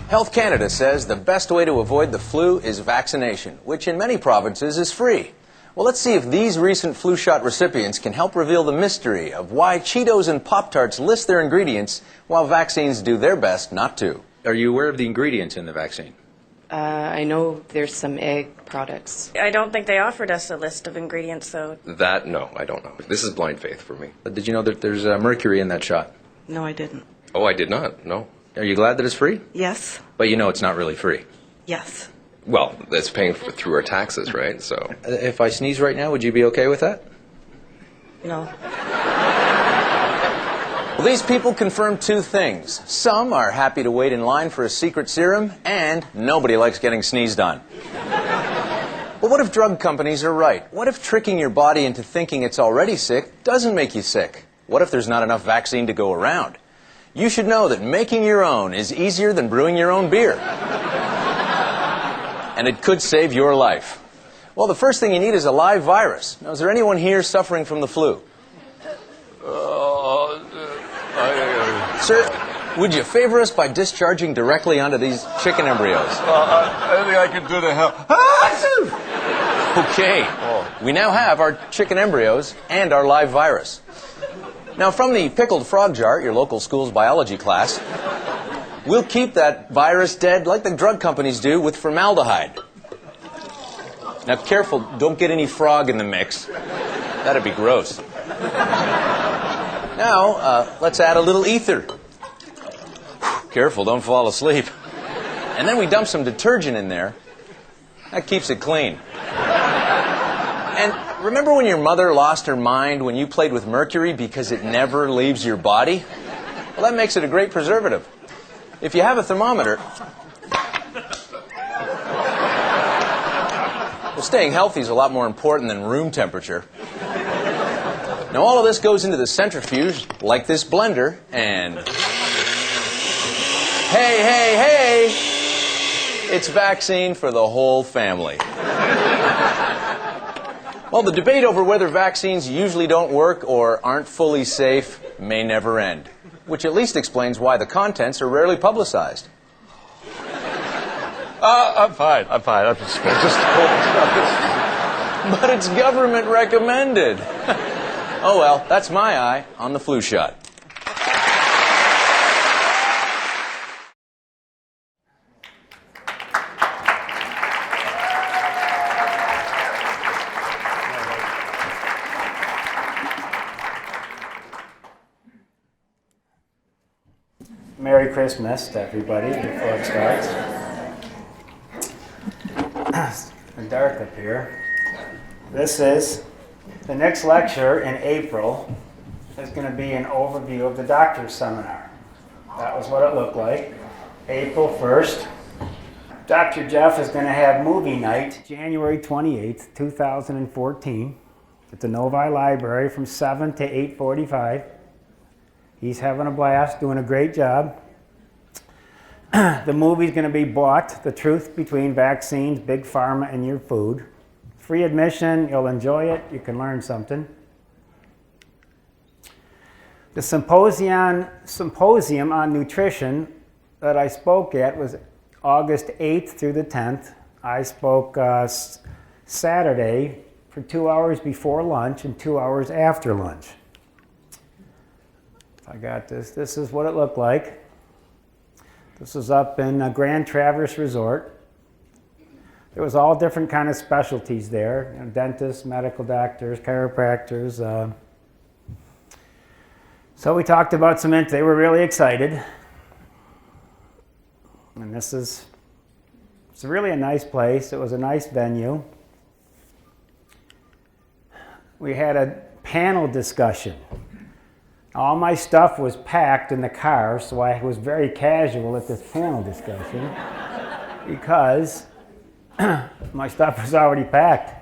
Health Canada says the best way to avoid the flu is vaccination, which in many provinces is free. Well, let's see if these recent flu shot recipients can help reveal the mystery of why Cheetos and Pop-Tarts list their ingredients while vaccines do their best not to. Are you aware of the ingredients in the vaccine? I know there's some egg products. I don't think they offered us a list of ingredients, though. That, no, I don't know. This is blind faith for me. But did you know that there's mercury in that shot? No, I didn't. Oh, I did not, no. Are you glad that it's free? Yes. But you know it's not really free. Yes. Well, that's paying through our taxes, right? So. If I sneeze right now, would you be okay with that? No. Well, these people confirm two things. Some are happy to wait in line for a secret serum, and nobody likes getting sneezed on. But what if drug companies are right? What if tricking your body into thinking it's already sick doesn't make you sick? What if there's not enough vaccine to go around? You should know that making your own is easier than brewing your own beer. And it could save your life. Well, the first thing you need is a live virus. Now, is there anyone here suffering from the flu? Sir, would you favor us by discharging directly onto these chicken embryos? I think I can do the hell. Okay. We now have our chicken embryos and our live virus. Now, from the pickled frog jar at your local school's biology class, we'll keep that virus dead like the drug companies do with formaldehyde. Now, careful, don't get any frog in the mix. That'd be gross. Now, let's add a little ether. Careful, don't fall asleep. And then we dump some detergent in there. That keeps it clean. And remember when your mother lost her mind when you played with mercury because it never leaves your body? Well, that makes it a great preservative. If you have a thermometer, well, staying healthy is a lot more important than room temperature. Now, all of this goes into the centrifuge, like this blender, and hey, hey, hey, it's vaccine for the whole family. Well, the debate over whether vaccines usually don't work or aren't fully safe may never end, which at least explains why the contents are rarely publicized. I'm fine. I'm just But it's government recommended. Oh well, that's my eye on the flu shot. Merry Christmas to everybody before it starts. It's dark up here. This is the next lecture in April is going to be an overview of the doctor's seminar. That was what it looked like. April 1st. Dr. Jeff is going to have movie night January 28th, 2014 at the Novi Library from 7 to 8:45. He's having a blast, doing a great job. The movie's going to be bought, The Truth Between Vaccines, Big Pharma, and Your Food. Free admission, you'll enjoy it, you can learn something. The symposium on nutrition that I spoke at was August 8th through the 10th. I spoke Saturday for 2 hours before lunch and 2 hours after lunch. I got this. This is what it looked like. This was up in Grand Traverse Resort. There was all different kind of specialties there. You know, dentists, medical doctors, chiropractors. So we talked about some, they were really excited. And it's really a nice place. It was a nice venue. We had a panel discussion. All my stuff was packed in the car, so I was very casual at this panel discussion because my stuff was already packed.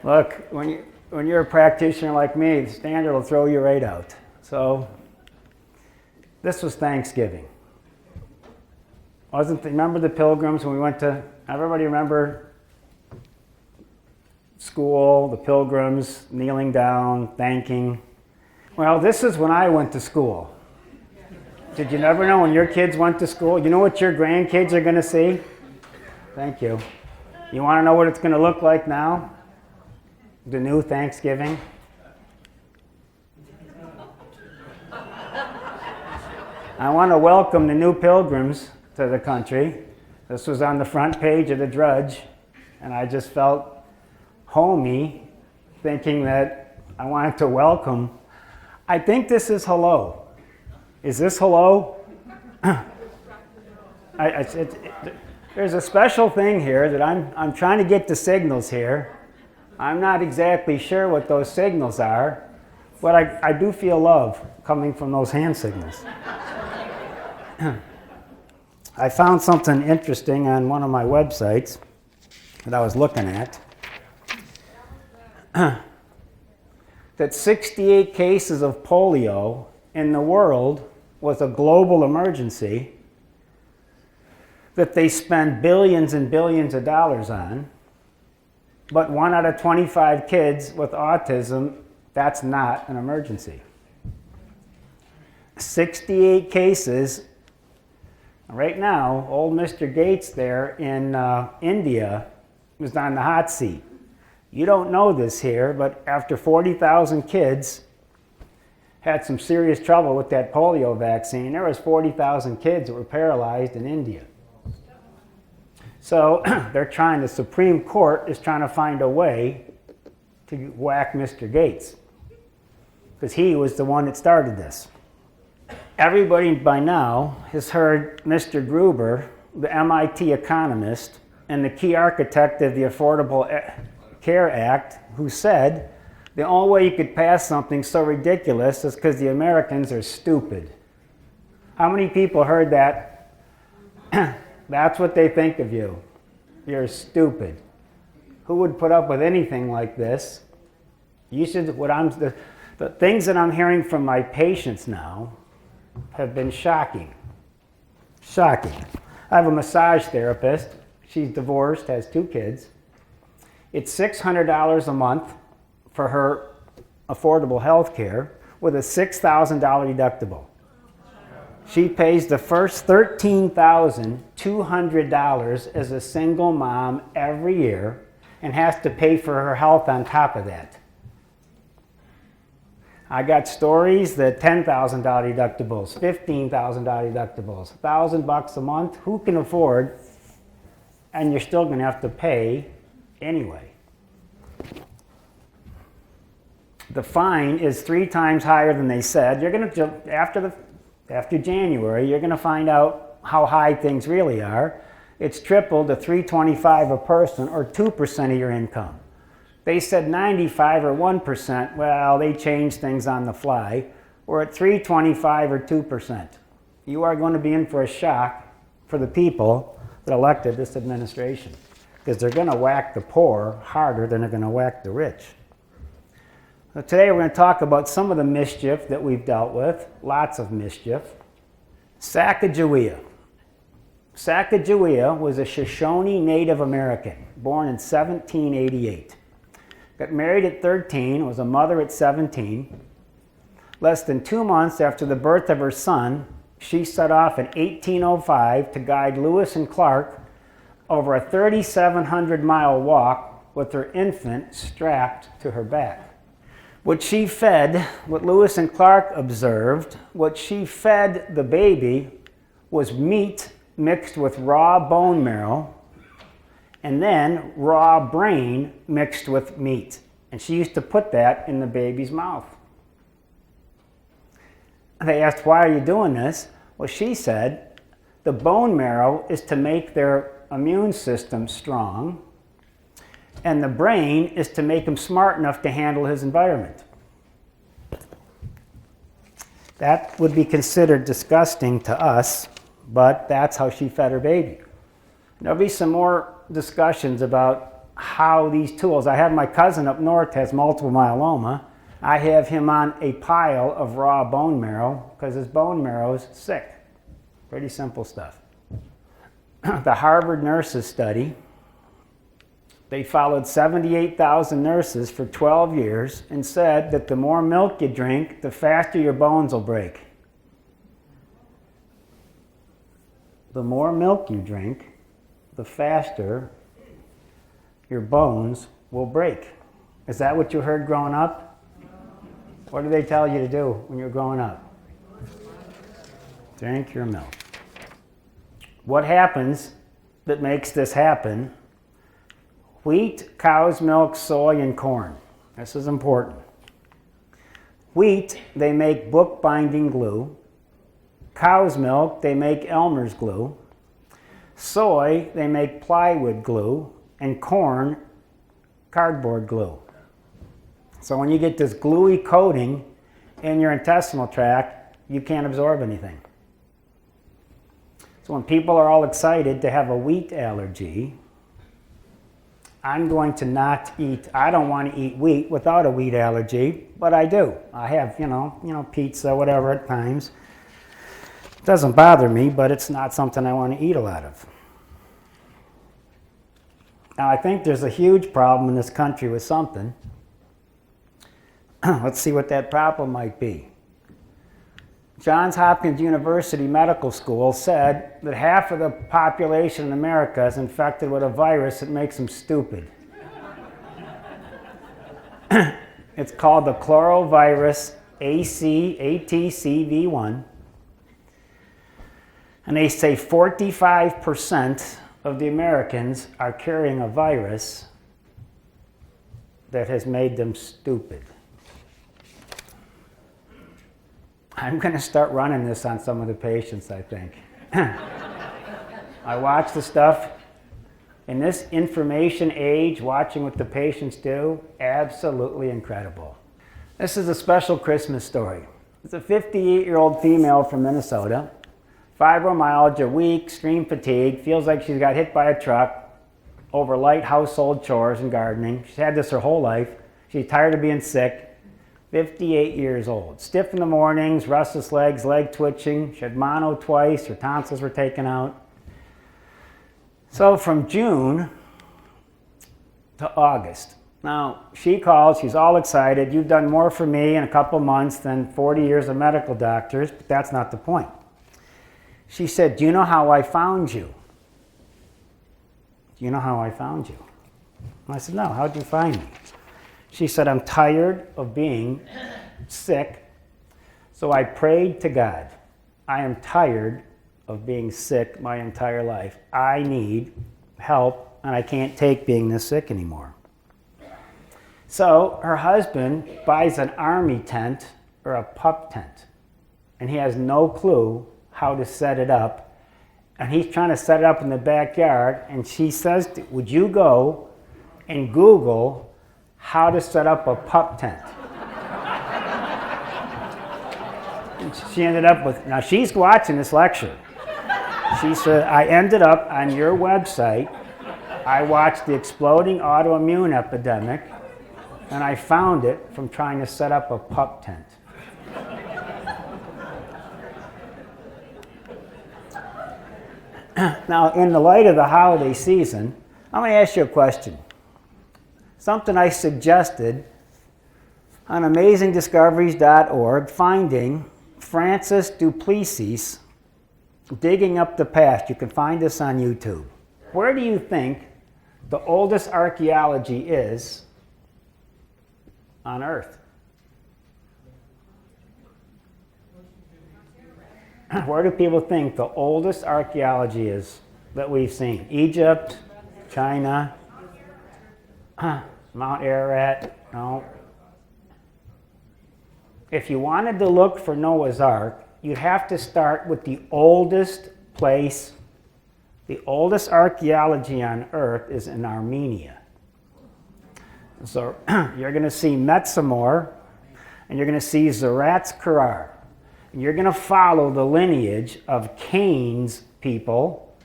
Look, when you're a practitioner like me, the standard will throw you right out. So this was Thanksgiving. Remember the Pilgrims when we went to, everybody remember school, the Pilgrims, kneeling down, thanking. Well, this is when I went to school. Did you never know when your kids went to school? You know what your grandkids are going to see? Thank you. You want to know what it's going to look like now? The new Thanksgiving? I want to welcome the new pilgrims to the country. This was on the front page of the Drudge, and I just felt homey thinking that I wanted to welcome. I think this is hello. Is this hello? There's a special thing here that I'm trying to get the signals here. I'm not exactly sure what those signals are, but I do feel love coming from those hand signals. I found something interesting on one of my websites that I was looking at. That 68 cases of polio in the world was a global emergency that they spend billions and billions of dollars on, but 1 out of 25 kids with autism, that's not an emergency. 68 cases. Right now, old Mr. Gates there in India was on the hot seat. You don't know this here, but after 40,000 kids had some serious trouble with that polio vaccine, there was 40,000 kids that were paralyzed in India. So the Supreme Court is trying to find a way to whack Mr. Gates, because he was the one that started this. Everybody by now has heard Mr. Gruber, the MIT economist and the key architect of the Affordable Care Act, who said the only way you could pass something so ridiculous is because the Americans are stupid. How many people heard that? That's what they think of you. You're stupid. Who would put up with anything like this? You should. The things that I'm hearing from my patients now have been shocking. Shocking. I have a massage therapist. She's divorced, has 2 kids. It's $600 a month for her affordable health care with a $6,000 deductible. She pays the first $13,200 as a single mom every year and has to pay for her health on top of that. I got stories that $10,000 deductibles, $15,000 deductibles, $1,000 a month. Who can afford? And you're still going to have to pay anyway. The fine is 3 times higher than they said. You're going to after January, you're going to find out how high things really are. It's tripled to $325 a person, or 2% of your income. They said 95 or 1%. Well, they changed things on the fly. We're at 325 or 2%. You are going to be in for a shock for the people that elected this administration, because they're going to whack the poor harder than they're going to whack the rich. So today we're going to talk about some of the mischief that we've dealt with, lots of mischief. Sacagawea. Sacagawea was a Shoshone Native American born in 1788. Got married at 13, was a mother at 17. Less than 2 months after the birth of her son, she set off in 1805 to guide Lewis and Clark over a 3,700-mile walk with her infant strapped to her back. What Lewis and Clark observed, what she fed the baby was meat mixed with raw bone marrow, and then raw brain mixed with meat. And she used to put that in the baby's mouth. They asked, why are you doing this? Well, she said, the bone marrow is to make their immune system strong, and the brain is to make him smart enough to handle his environment. That would be considered disgusting to us, but that's how she fed her baby. There'll be some more discussions about how these tools. I have my cousin up north has multiple myeloma. I have him on a pile of raw bone marrow because his bone marrow is sick. Pretty simple stuff. The Harvard nurses study, they followed 78,000 nurses for 12 years and said that the more milk you drink, the faster your bones will break. the more milk you drink, the faster your bones will break. Is that what you heard growing up? What did they tell you to do when you were growing up? Drink your milk. What happens that makes this happen? Wheat, cow's milk, soy, and corn. This is important. Wheat, they make bookbinding glue. Cow's milk, they make Elmer's glue. Soy, they make plywood glue. And corn, cardboard glue. So when you get this gluey coating in your intestinal tract, you can't absorb anything. So when people are all excited to have a wheat allergy, I'm going to not eat, I don't want to eat wheat without a wheat allergy, but I do. I have, pizza, whatever at times. It doesn't bother me, but it's not something I want to eat a lot of. Now, I think there's a huge problem in this country with something. Let's see what that problem might be. Johns Hopkins University Medical School said that half of the population in America is infected with a virus that makes them stupid. It's called the chlorovirus ATCV1. And they say 45% of the Americans are carrying a virus that has made them stupid. I'm going to start running this on some of the patients, I think. I watch the stuff. In this information age, watching what the patients do, absolutely incredible. This is a special Christmas story. It's a 58-year-old female from Minnesota. Fibromyalgia, weak, extreme fatigue, feels like she's got hit by a truck over light household chores and gardening. She's had this her whole life. She's tired of being sick. 58 years old. Stiff in the mornings, restless legs, leg twitching. She had mono twice, her tonsils were taken out. So from June to August. Now, she calls, she's all excited. You've done more for me in a couple months than 40 years of medical doctors, but that's not the point. She said, do you know how I found you? Do you know how I found you? And I said, no, how'd you find me? She said, I'm tired of being sick, so I prayed to God. I am tired of being sick my entire life. I need help, and I can't take being this sick anymore. So her husband buys an army tent or a pup tent, and he has no clue how to set it up. And he's trying to set it up in the backyard, and she says, would you go and Google how to set up a pup tent? And she ended up with, now she's watching this lecture. She said, I ended up on your website. I watched the exploding autoimmune epidemic, and I found it from trying to set up a pup tent. Now, in the light of the holiday season, I'm going to ask you a question. Something I suggested on amazingdiscoveries.org, finding Francis Duplessis digging up the past. You can find this on YouTube. Where do you think the oldest archaeology is on Earth? Where do people think the oldest archaeology is that we've seen? Egypt, China, Mount Ararat? No. If you wanted to look for Noah's Ark, you'd have to start with the oldest place. The oldest archaeology on Earth is in Armenia. So you're going to see Metsamor, and you're going to see Zaratz-Karar. And you're going to follow the lineage of Cain's people.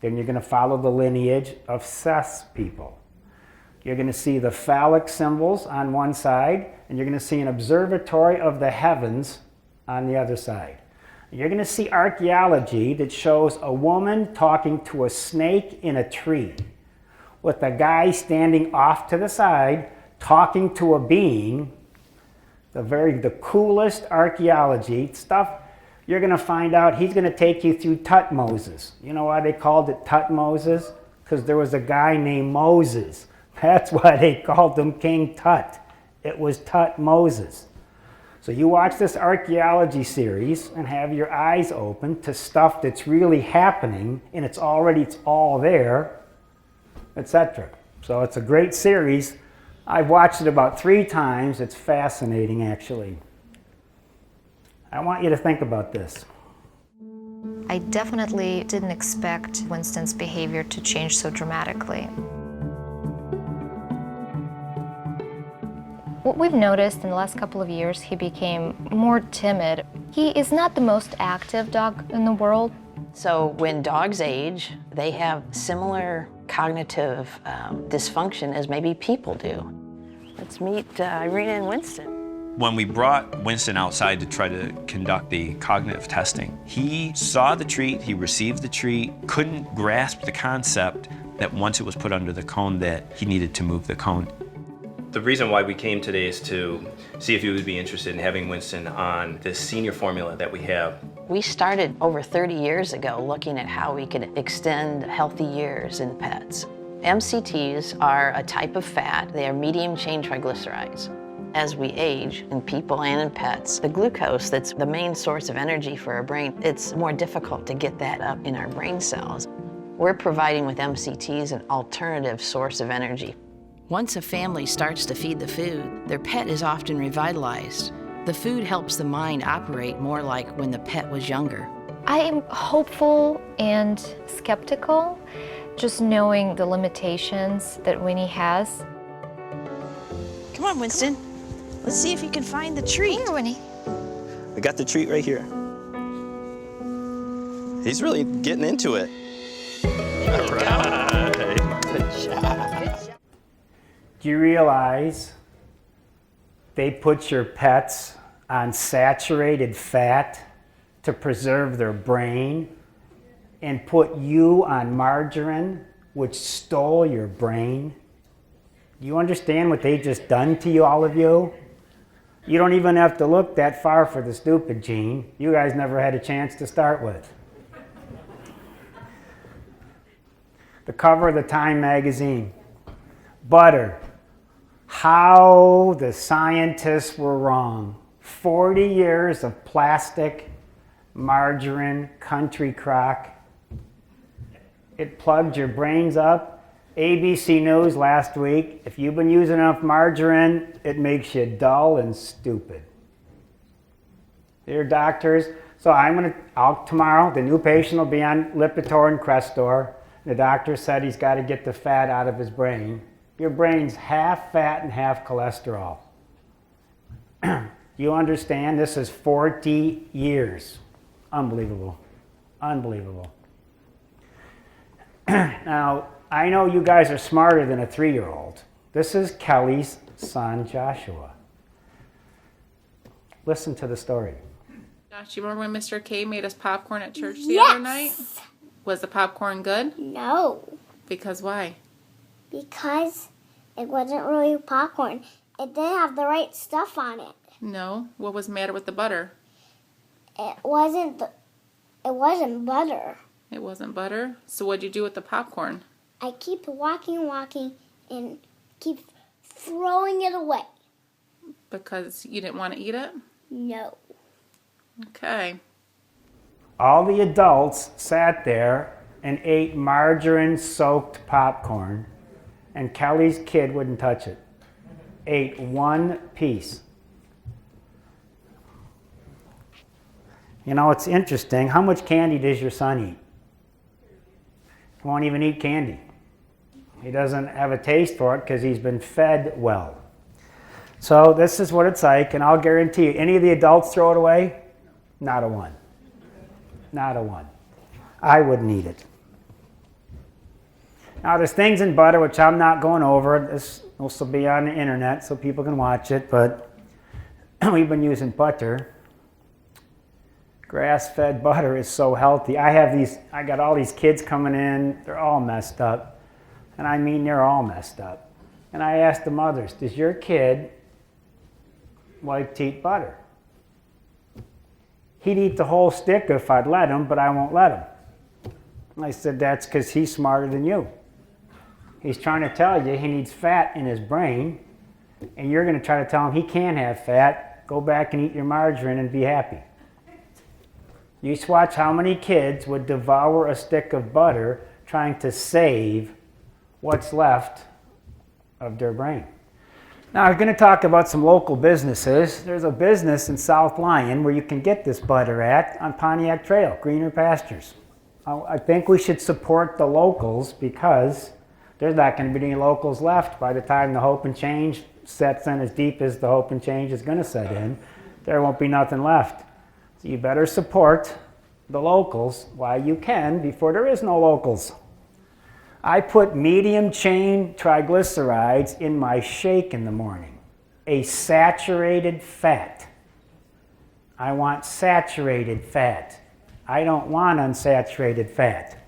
Then you're going to follow the lineage of Seth's people. You're going to see the phallic symbols on one side, and you're going to see an observatory of the heavens on the other side. You're going to see archaeology that shows a woman talking to a snake in a tree, with a guy standing off to the side talking to a being. The coolest archaeology stuff. you're going to find out he's going to take you through Tutmosis. You know why they called it Tutmosis? Because there was a guy named Moses. That's why they called him King Tut. It was Tutmosis. So you watch this archaeology series and have your eyes open to stuff that's really happening, and it's all there, etc. So it's a great series. I've watched it about 3 times. It's fascinating, actually. I want you to think about this. I definitely didn't expect Winston's behavior to change so dramatically. What we've noticed in the last couple of years, he became more timid. He is not the most active dog in the world. So when dogs age, they have similar cognitive dysfunction as maybe people do. Let's meet Irina and Winston. When we brought Winston outside to try to conduct the cognitive testing, he saw the treat, he received the treat, couldn't grasp the concept that once it was put under the cone that he needed to move the cone. The reason why we came today is to see if you would be interested in having Winston on this senior formula that we have. We started over 30 years ago looking at how we could extend healthy years in pets. MCTs are a type of fat. They are medium chain triglycerides. As we age, in people and in pets, the glucose that's the main source of energy for our brain, it's more difficult to get that up in our brain cells. We're providing with MCTs an alternative source of energy. Once a family starts to feed the food, their pet is often revitalized. The food helps the mind operate more like when the pet was younger. I am hopeful and skeptical, just knowing the limitations that Winnie has. Come on, Winston. Let's see if you can find the treat. Here, Winnie. I got the treat right here. He's really getting into it. All right. Good job. Do you realize they put your pets on saturated fat to preserve their brain and put you on margarine, which stole your brain? Do you understand what they just done to you, all of you? You don't even have to look that far for the stupid gene. You guys never had a chance to start with. The cover of the Time magazine. Butter. How the scientists were wrong. 40 years of plastic, margarine, country crock. It plugged your brains up. ABC News last week, if you've been using enough margarine, it makes you dull and stupid. Dear doctors, so tomorrow, the new patient will be on Lipitor and Crestor. The doctor said he's got to get the fat out of his brain. Your brain's half fat and half cholesterol. You understand? This is 40 years. Unbelievable. Unbelievable. Now, I know you guys are smarter than a 3-year-old. This is Kelly's son, Joshua. Listen to the story. Josh, you remember when Mr. K made us popcorn at church the other night? Was the popcorn good? No. Because why? Because it wasn't really popcorn. It didn't have the right stuff on it. No. What was the matter with the butter? It wasn't butter. It wasn't butter? So what'd you do with the popcorn? I keep walking, and keep throwing it away. Because you didn't want to eat it? No. Okay. All the adults sat there and ate margarine-soaked popcorn, and Kelly's kid wouldn't touch it. Ate one piece. You know, it's interesting. How much candy does your son eat? He won't even eat candy. He doesn't have a taste for it because he's been fed well. So this is what it's like, and I'll guarantee you, any of the adults throw it away? Not a one. Not a one. I wouldn't eat it. Now there's things in butter which I'm not going over. This will also be on the internet so people can watch it, but we've been using butter. Grass-fed butter is so healthy. I got all these kids coming in, they're all messed up. And I mean they're all messed up. And I asked the mothers, does your kid like to eat butter? He'd eat the whole stick if I'd let him, but I won't let him. I said, that's because he's smarter than you. He's trying to tell you he needs fat in his brain, and you're going to try to tell him he can't have fat. Go back and eat your margarine and be happy. You just watch how many kids would devour a stick of butter trying to save what's left of their brain. Now, I'm going to talk about some local businesses. There's a business in South Lyon where you can get this butter at on Pontiac Trail, Greener Pastures. I think we should support the locals because there's not going to be any locals left by the time the Hope and Change sets in as deep as the Hope and Change is going to set in. There won't be nothing left. So you better support the locals while you can before there is no locals. I put medium chain triglycerides in my shake in the morning. A saturated fat. I want saturated fat. I don't want unsaturated fat.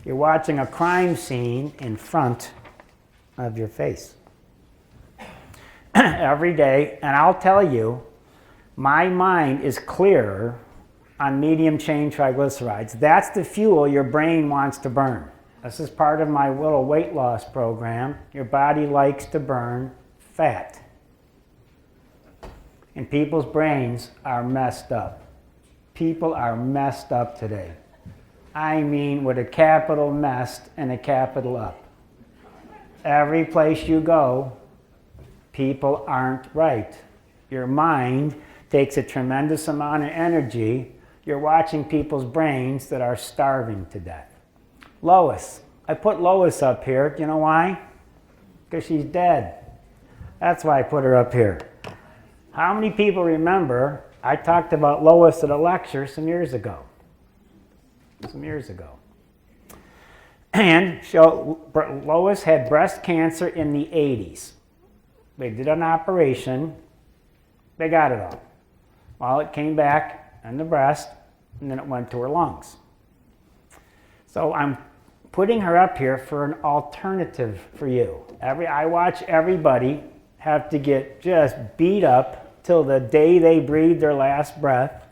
You're watching a crime scene in front of your face every day, and I'll tell you, my mind is clearer on medium chain triglycerides. That's the fuel your brain wants to burn. This is part of my little weight loss program. Your body likes to burn fat. And people's brains are messed up. People are messed up today. I mean with a capital messed and a capital up. Every place you go, people aren't right. Your mind takes a tremendous amount of energy. You're watching people's brains that are starving to death. Lois. I put Lois up here. Do you know why? Because she's dead. That's why I put her up here. How many people remember I talked about Lois at a lecture some years ago? And Lois had breast cancer in the 80s. They did an operation. They got it all. Well, it came back in the breast, and then it went to her lungs. So I'm putting her up here for an alternative for you. I watch everybody have to get just beat up till the day they breathe their last breath.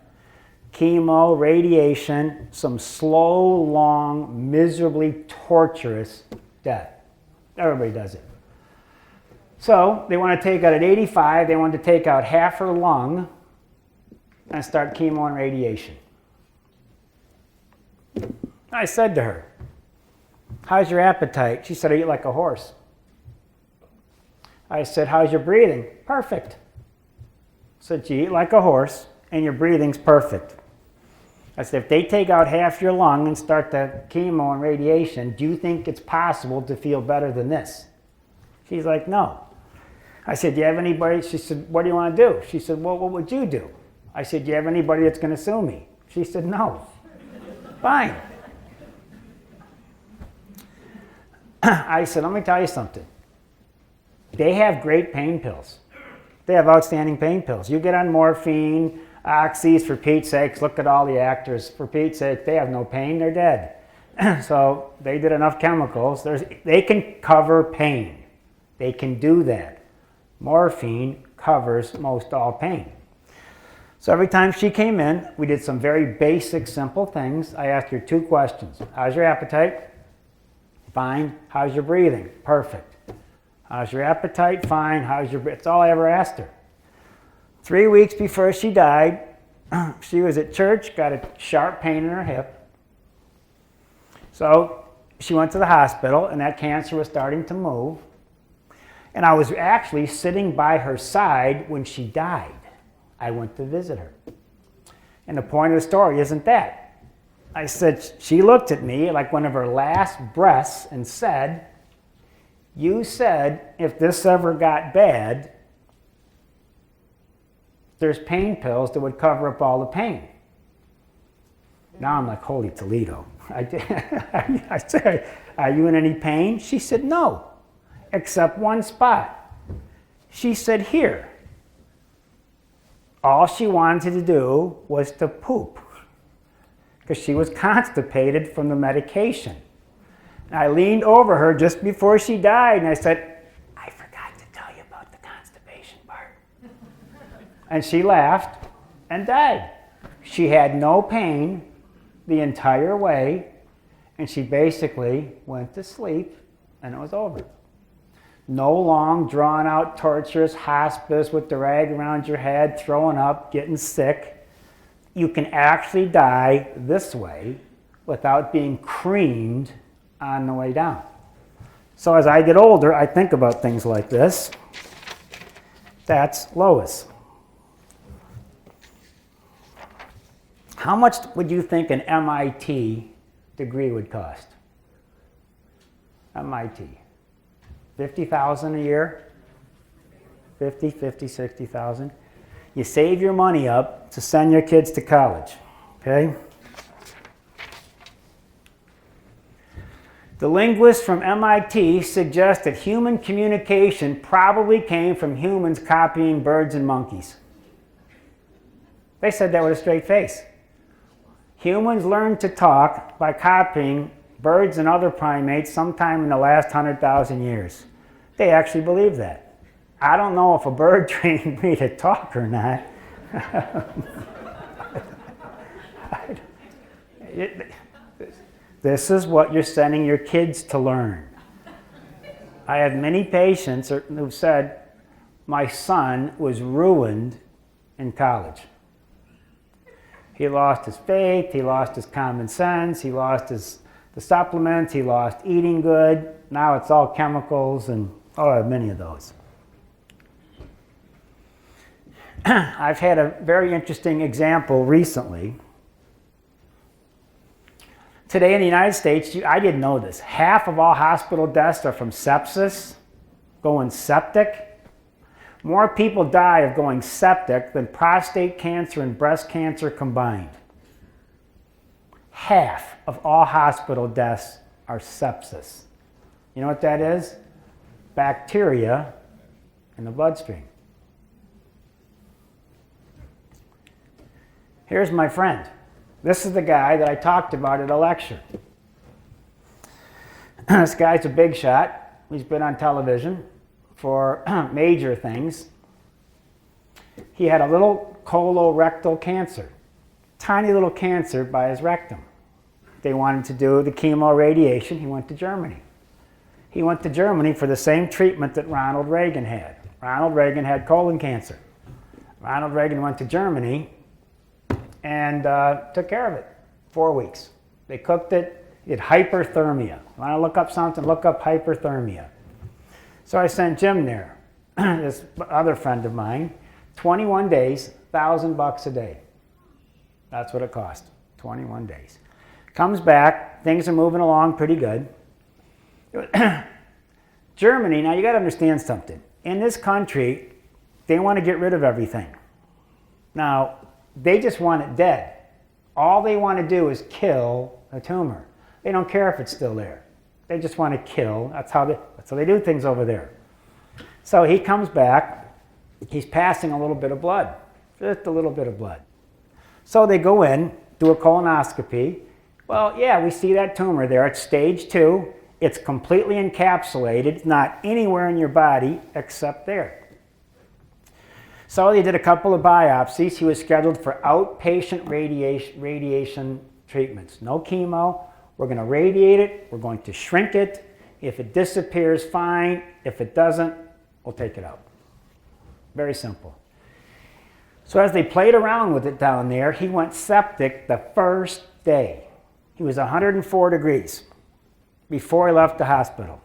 Chemo, radiation, some slow, long, miserably torturous death. Everybody does it. So they want to take out at 85, they want to take out half her lung and start chemo and radiation. I said to her, how's your appetite? She said, I eat like a horse. I said, how's your breathing? Perfect. I said, you eat like a horse and your breathing's perfect. I said, if they take out half your lung and start the chemo and radiation, do you think it's possible to feel better than this? She's like, no. I said, do you have anybody? She said, what do you want to do? She said, well, what would you do? I said, do you have anybody that's going to sue me? She said, no. Fine. I said, let me tell you something. They have great pain pills. They have outstanding pain pills. You get on morphine, oxys, for Pete's sakes. Look at all the actors. For Pete's sake, they have no pain. They're dead. So they did enough chemicals. They can cover pain. They can do that. Morphine covers most all pain. So every time she came in, we did some very basic, simple things. I asked her 2 questions. How's your appetite? Fine. How's your breathing? Perfect. How's your appetite? Fine. How's your breathing? That's all I ever asked her. 3 weeks before she died, she was at church, got a sharp pain in her hip. So she went to the hospital, and that cancer was starting to move. And I was actually sitting by her side when she died. I went to visit her. And the point of the story isn't that. I said, she looked at me like one of her last breaths and said, you said if this ever got bad, there's pain pills that would cover up all the pain. Now I'm like, holy Toledo. I said, are you in any pain? She said, no, except one spot. She said, here. All she wanted to do was to poop because she was constipated from the medication. And I leaned over her just before she died and I said, I forgot to tell you about the constipation part. And she laughed and died. She had no pain the entire way, and she basically went to sleep, and it was over. No long, drawn-out, torturous hospice with the rag around your head, throwing up, getting sick. You can actually die this way without being creamed on the way down. So as I get older, I think about things like this. That's Lois. How much would you think an MIT degree would cost? MIT. 50,000 a year? 60,000. You save your money up to send your kids to college, okay? The linguists from MIT suggest that human communication probably came from humans copying birds and monkeys. They said that with a straight face. Humans learned to talk by copying birds and other primates sometime in the last 100,000 years. They actually believe that. I don't know if a bird trained me to talk or not. This is what you're sending your kids to learn. I have many patients who've said, my son was ruined in college. He lost his faith, he lost his common sense, he lost the supplements, he lost eating good. Now it's all chemicals, and I have many of those. I've had a very interesting example recently. Today in the United States, I didn't know this, half of all hospital deaths are from sepsis, going septic. More people die of going septic than prostate cancer and breast cancer combined. Half of all hospital deaths are sepsis. You know what that is? Bacteria in the bloodstream. Here's my friend. This is the guy that I talked about at a lecture. This guy's a big shot. He's been on television for major things. He had a little colorectal cancer, tiny little cancer by his rectum. They wanted to do the chemo radiation. He went to Germany. He went to Germany for the same treatment that Ronald Reagan had. Ronald Reagan had colon cancer. Ronald Reagan went to Germany and took care of it. 4 weeks. They cooked it. He had hyperthermia. Want to look up something? Look up hyperthermia. So I sent Jim there, this other friend of mine, 21 days, $1,000 a day. That's what it cost, 21 days. Comes back, things are moving along pretty good. Germany, now you got to understand something. In this country, they want to get rid of everything. Now, they just want it dead. All they want to do is kill a tumor. They don't care if it's still there. They just want to kill. That's how they do things over there. So he comes back. He's passing a little bit of blood, just a little bit of blood. So they go in, do a colonoscopy. Well, yeah, we see that tumor there. It's stage 2. It's completely encapsulated. It's not anywhere in your body except there. So they did a couple of biopsies. He was scheduled for outpatient radiation treatments. No chemo. We're going to radiate it. We're going to shrink it. If it disappears, fine. If it doesn't, we'll take it out. Very simple. So as they played around with it down there, he went septic the first day. He was 104 degrees before he left the hospital.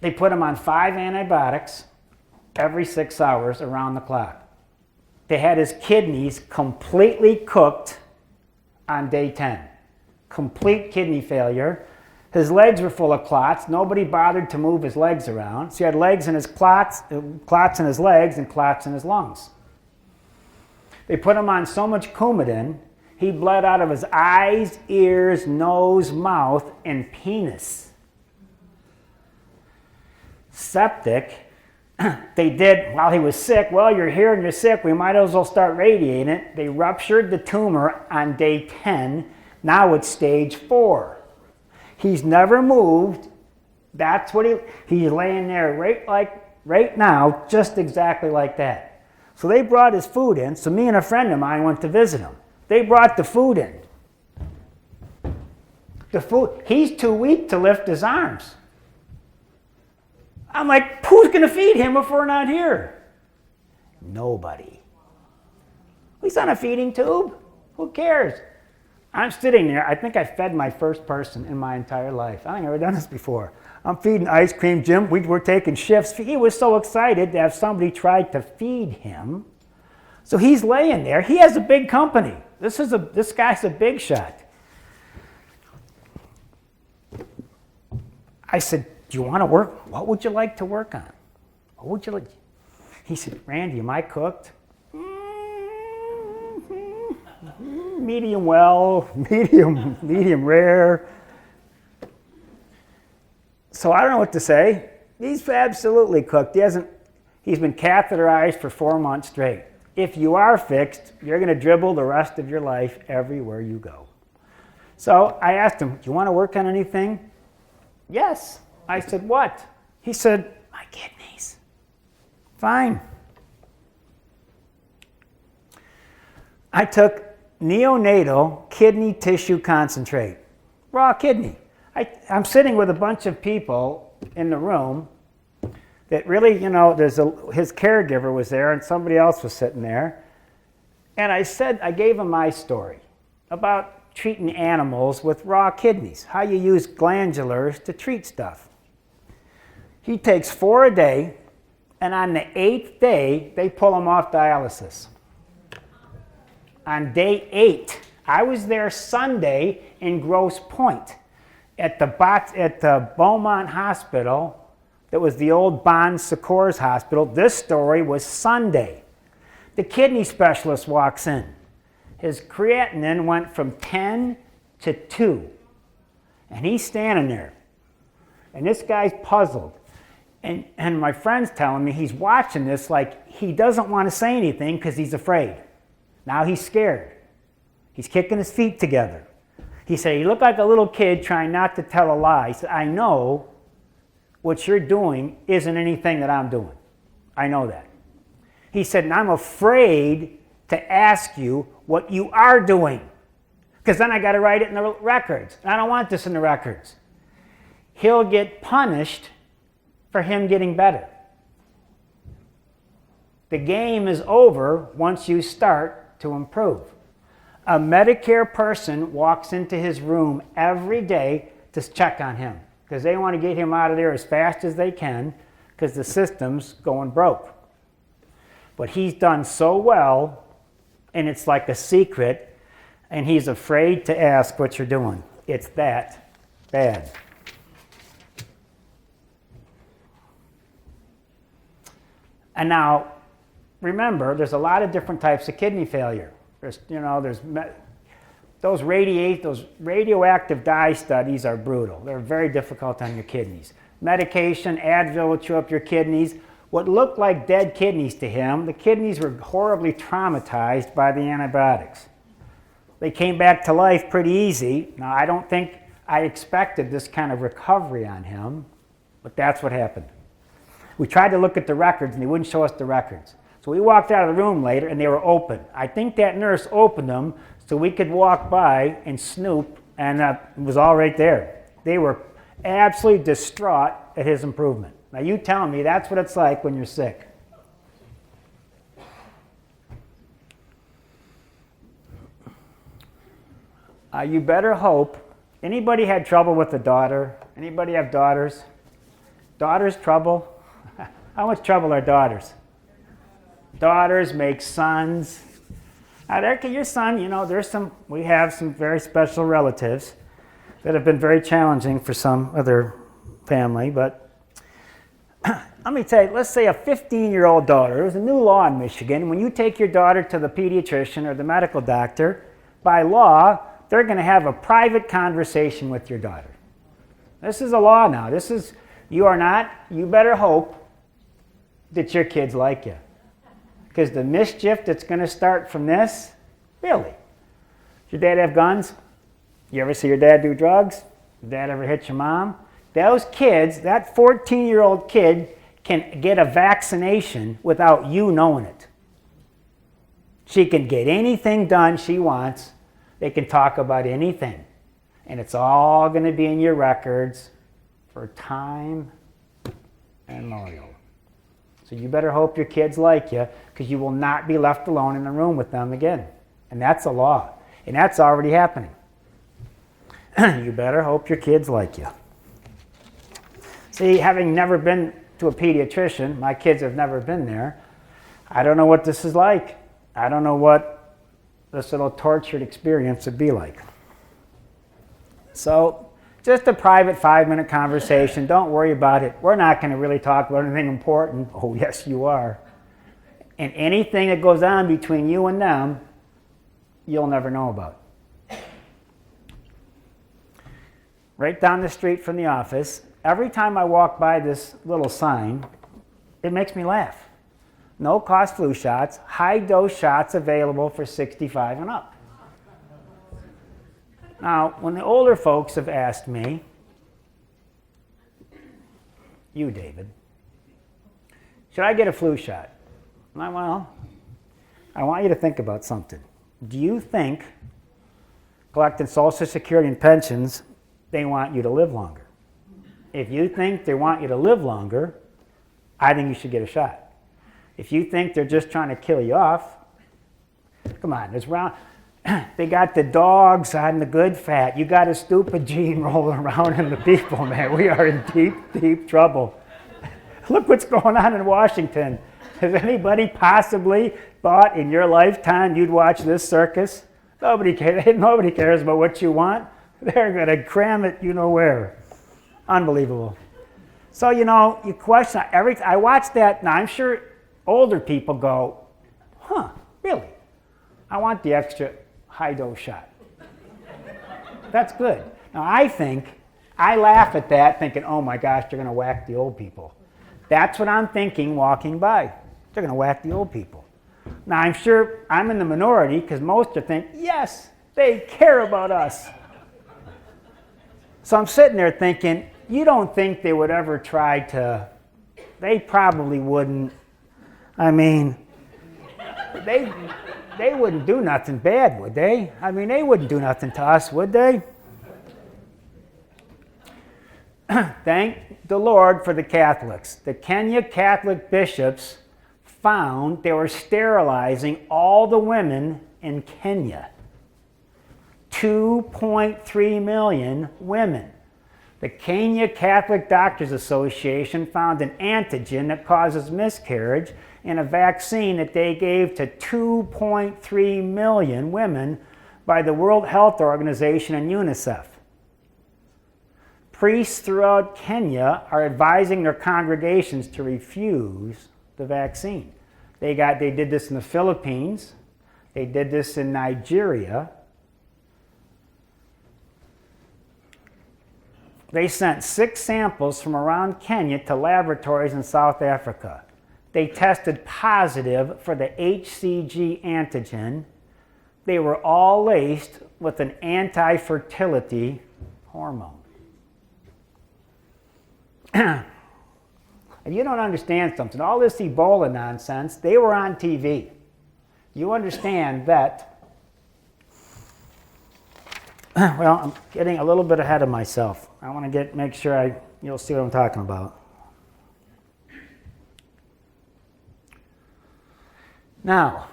They put him on 5 antibiotics every 6 hours around the clock. They had his kidneys completely cooked on day 10. Complete kidney failure. His legs were full of clots. Nobody bothered to move his legs around. So he had legs in his clots in his legs and clots in his lungs. They put him on so much Coumadin, he bled out of his eyes, ears, nose, mouth, and penis. Septic. They did, while he was sick, well, you're here and you're sick, we might as well start radiating it. They ruptured the tumor on day 10. Now it's stage 4. He's never moved. That's what he's laying there right now, just exactly like that. So they brought his food in. So me and a friend of mine went to visit him. They brought the food in. The food, he's too weak to lift his arms. I'm like, who's going to feed him if we're not here? Nobody. He's on a feeding tube. Who cares? I'm sitting there. I think I fed my first person in my entire life. I've never done this before. I'm feeding ice cream. Jim, we were taking shifts. He was so excited to have somebody try to feed him. So he's laying there. He has a big company. This guy's a big shot. I said, do you want to work? What would you like to work on? What would you like? He said, Randy, am I cooked? Medium well, medium rare. So I don't know what to say. He's absolutely cooked. He's been catheterized for 4 months straight. If you are fixed, you're going to dribble the rest of your life everywhere you go. So I asked him, do you want to work on anything? Yes. I said, what? He said, my kidneys. Fine. I took neonatal kidney tissue concentrate, raw kidney. I'm sitting with a bunch of people in the room that really, his caregiver was there and somebody else was sitting there. And I gave him my story about treating animals with raw kidneys, how you use glandulars to treat stuff. He takes 4 a day, and on the 8th day, they pull him off dialysis. On day 8, I was there Sunday in Grosse Pointe at the Beaumont Hospital. That was the old Bon Secours Hospital. This story was Sunday. The kidney specialist walks in. His creatinine went from 10 to 2. And he's standing there. And this guy's puzzled. And my friend's telling me he's watching this like he doesn't want to say anything because he's afraid. Now he's scared. He's kicking his feet together. He said, you look like a little kid trying not to tell a lie. He said, I know what you're doing isn't anything that I'm doing. I know that. He said, and I'm afraid to ask you what you are doing, because then I got to write it in the records. And I don't want this in the records. He'll get punished for him getting better. The game is over once you start to improve. A Medicare person walks into his room every day to check on him because they want to get him out of there as fast as they can because the system's going broke. But he's done so well, and it's like a secret, and he's afraid to ask what you're doing. It's that bad. And now, remember, there's a lot of different types of kidney failure. Those radioactive dye studies are brutal. They're very difficult on your kidneys. Medication, Advil will chew up your kidneys. What looked like dead kidneys to him, the kidneys were horribly traumatized by the antibiotics. They came back to life pretty easy. Now, I don't think I expected this kind of recovery on him, but that's what happened. We tried to look at the records, and they wouldn't show us the records. So we walked out of the room later, and they were open. I think that nurse opened them so we could walk by and snoop, and it was all right there. They were absolutely distraught at his improvement. Now, you tell me that's what it's like when you're sick. You better hope. Anybody had trouble with a daughter? Anybody have daughters? Daughters trouble? How much trouble are daughters? Daughters make sons. Now, your son, we have some very special relatives that have been very challenging for some other family, but let me tell you, let's say a 15-year-old daughter. There's a new law in Michigan. When you take your daughter to the pediatrician or the medical doctor, by law, they're going to have a private conversation with your daughter. This is a law now. You better hope that your kids like you. Because the mischief that's going to start from this, really. Does your dad have guns? You ever see your dad do drugs? Did dad ever hit your mom? Those kids, that 14-year-old kid can get a vaccination without you knowing it. She can get anything done she wants. They can talk about anything. And it's all going to be in your records for time and memorial. So you better hope your kids like you, because you will not be left alone in the room with them again. And that's a law. And that's already happening. You better hope your kids like you. See, having never been to a pediatrician, my kids have never been there, I don't know what this is like. I don't know what this little tortured experience would be like. So, just a private 5-minute conversation. Don't worry about it. We're not going to really talk about anything important. Oh, yes, you are. And anything that goes on between you and them, you'll never know about. Right down the street from the office, every time I walk by this little sign, it makes me laugh. No cost flu shots, high dose shots available for 65 and up. Now, when the older folks have asked me, you, David, should I get a flu shot? Well, I want you to think about something. Do you think, collecting Social Security and pensions, they want you to live longer? If you think they want you to live longer, I think you should get a shot. If you think they're just trying to kill you off, come on, there's round. They got the dogs on the good fat. You got a stupid gene rolling around in the people, man. We are in deep, deep trouble. Look what's going on in Washington. Has anybody possibly thought in your lifetime you'd watch this circus? Nobody cares about what you want. They're going to cram it you know where. Unbelievable. So, you know, you question everything. I watch that, now I'm sure older people go, huh, really? I want the extra high-dose shot. That's good. Now, I laugh at that thinking, oh my gosh, they're going to whack the old people. That's what I'm thinking walking by. They're going to whack the old people. Now, I'm sure I'm in the minority because most are thinking, yes, they care about us. So I'm sitting there thinking, you don't think they would ever try to, they probably wouldn't. I mean, they wouldn't do nothing bad, would they? I mean, they wouldn't do nothing to us, would they? Thank the Lord for the Catholics. The Kenya Catholic bishops found they were sterilizing all the women in Kenya. 2.3 million women. The Kenya Catholic Doctors Association found an antigen that causes miscarriage in a vaccine that they gave to 2.3 million women by the World Health Organization and UNICEF. Priests throughout Kenya are advising their congregations to refuse the vaccine. They did this in the Philippines. They did this in Nigeria. They sent 6 samples from around Kenya to laboratories in South Africa. They tested positive for the HCG antigen. They were all laced with an anti-fertility hormone. If you don't understand something, all this Ebola nonsense, they were on TV. You understand that, well, I'm getting a little bit ahead of myself. I want to make sure you'll see what I'm talking about. Now,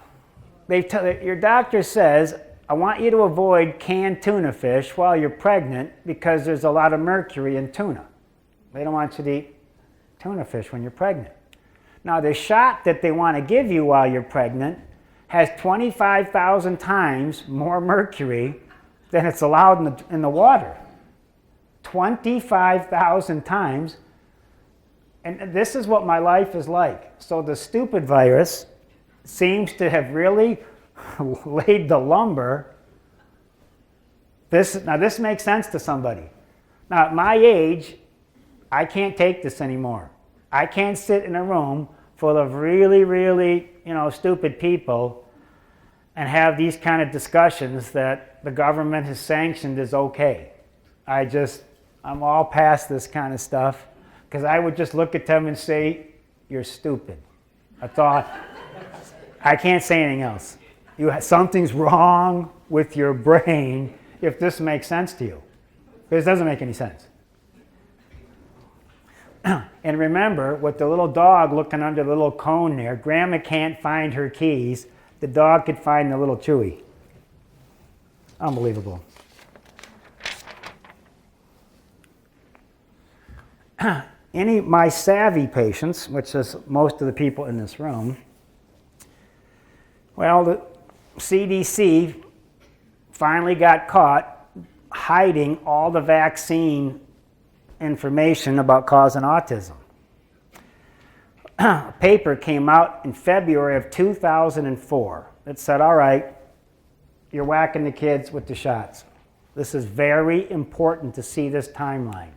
your doctor says, I want you to avoid canned tuna fish while you're pregnant because there's a lot of mercury in tuna. They don't want you to eat tuna fish when you're pregnant. Now, the shot that they want to give you while you're pregnant has 25,000 times more mercury than it's allowed in the water. 25,000 times. And this is what my life is like. So the stupid virus seems to have really laid the lumber. Now this makes sense to somebody. Now at my age, I can't take this anymore. I can't sit in a room full of really, really, stupid people and have these kind of discussions that the government has sanctioned as okay. I'm all past this kind of stuff because I would just look at them and say, you're stupid. That's all. I can't say anything else. Something's wrong with your brain if this makes sense to you. Because it doesn't make any sense. And remember, with the little dog looking under the little cone there, Grandma can't find her keys. The dog could find the little Chewy. Unbelievable. My savvy patients, which is most of the people in this room, well, the CDC finally got caught hiding all the vaccine information about causing autism. A paper came out in February of 2004 that said, all right, you're whacking the kids with the shots. This is very important to see this timeline.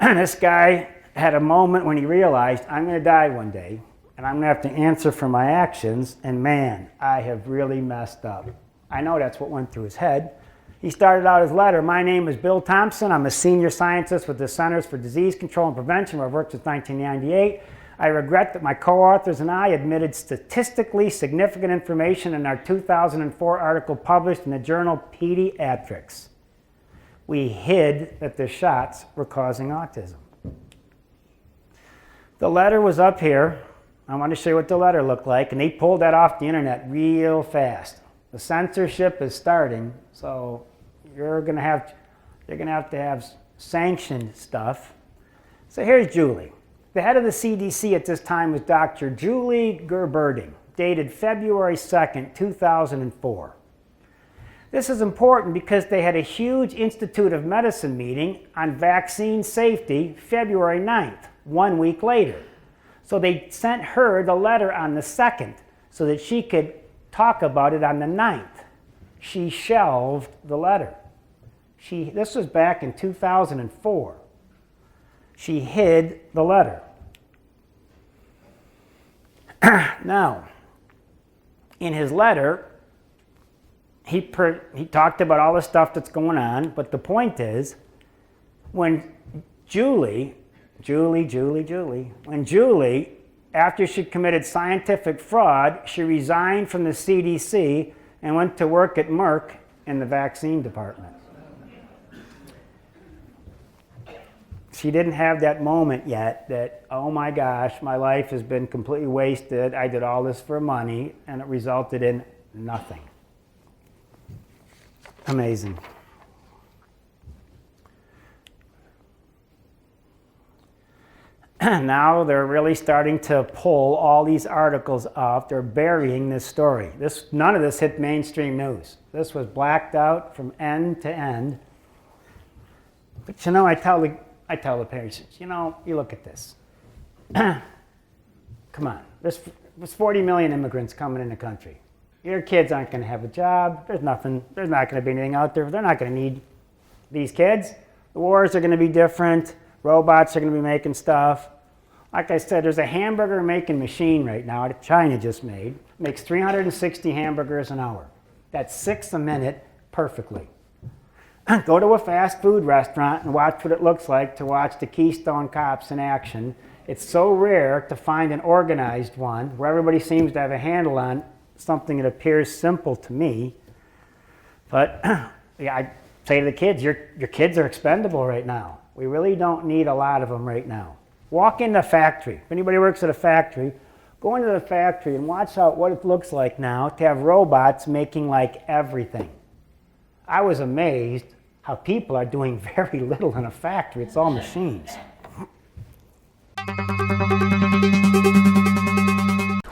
This guy had a moment when he realized, I'm going to die one day, and I'm going to have to answer for my actions, and man, I have really messed up. I know that's what went through his head. He started out his letter, my name is Bill Thompson. I'm a senior scientist with the Centers for Disease Control and Prevention, where I've worked since 1998. I regret that my co-authors and I admitted statistically significant information in our 2004 article published in the journal Pediatrics. We hid that the shots were causing autism. The letter was up here. I want to show you what the letter looked like, and they pulled that off the internet real fast. The censorship is starting, so you're going to have to have sanctioned stuff. So here's Julie. The head of the CDC at this time was Dr. Julie Gerberding, dated February 2nd, 2004. This is important because they had a huge Institute of Medicine meeting on vaccine safety February 9th, 1 week later. So they sent her the letter on the 2nd so that she could talk about it on the 9th. She shelved the letter. This was back in 2004. She hid the letter. Now, in his letter, he talked about all the stuff that's going on, but the point is, when Julie, after she committed scientific fraud, she resigned from the CDC and went to work at Merck in the vaccine department. She didn't have that moment yet that, oh my gosh, my life has been completely wasted. I did all this for money, and it resulted in nothing. Amazing. Now they're really starting to pull all these articles off. They're burying this story. None of this hit mainstream news. This was blacked out from end to end. But you know, I tell the patients, you know, you look at this. Come on, there's 40 million immigrants coming in the country. Your kids aren't going to have a job. There's not going to be anything out there. They're not going to need these kids. The wars are going to be different. Robots are going to be making stuff. Like I said, there's a hamburger making machine right now that China just made. Makes 360 hamburgers an hour. That's 6 a minute perfectly. Go to a fast food restaurant and watch what it looks like to watch the Keystone Cops in action. It's so rare to find an organized one where everybody seems to have a handle on something that appears simple to me. But yeah, I say to the kids, your kids are expendable right now. We really don't need a lot of them right now. Walk in the factory. If anybody works at a factory, go into the factory and watch out what it looks like now to have robots making like everything. I was amazed how people are doing very little in a factory. It's all machines.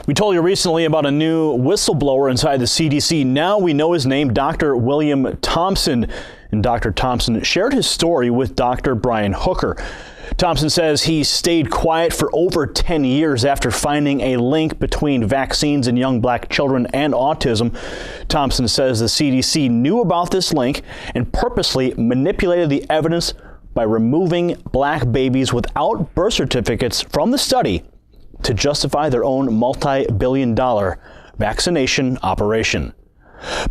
We told you recently about a new whistleblower inside the CDC. Now we know his name, Dr. William Thompson. And Dr. Thompson shared his story with Dr. Brian Hooker. Thompson says he stayed quiet for over 10 years after finding a link between vaccines in young black children and autism. Thompson says the CDC knew about this link and purposely manipulated the evidence by removing black babies without birth certificates from the study to justify their own multi-billion-dollar vaccination operation.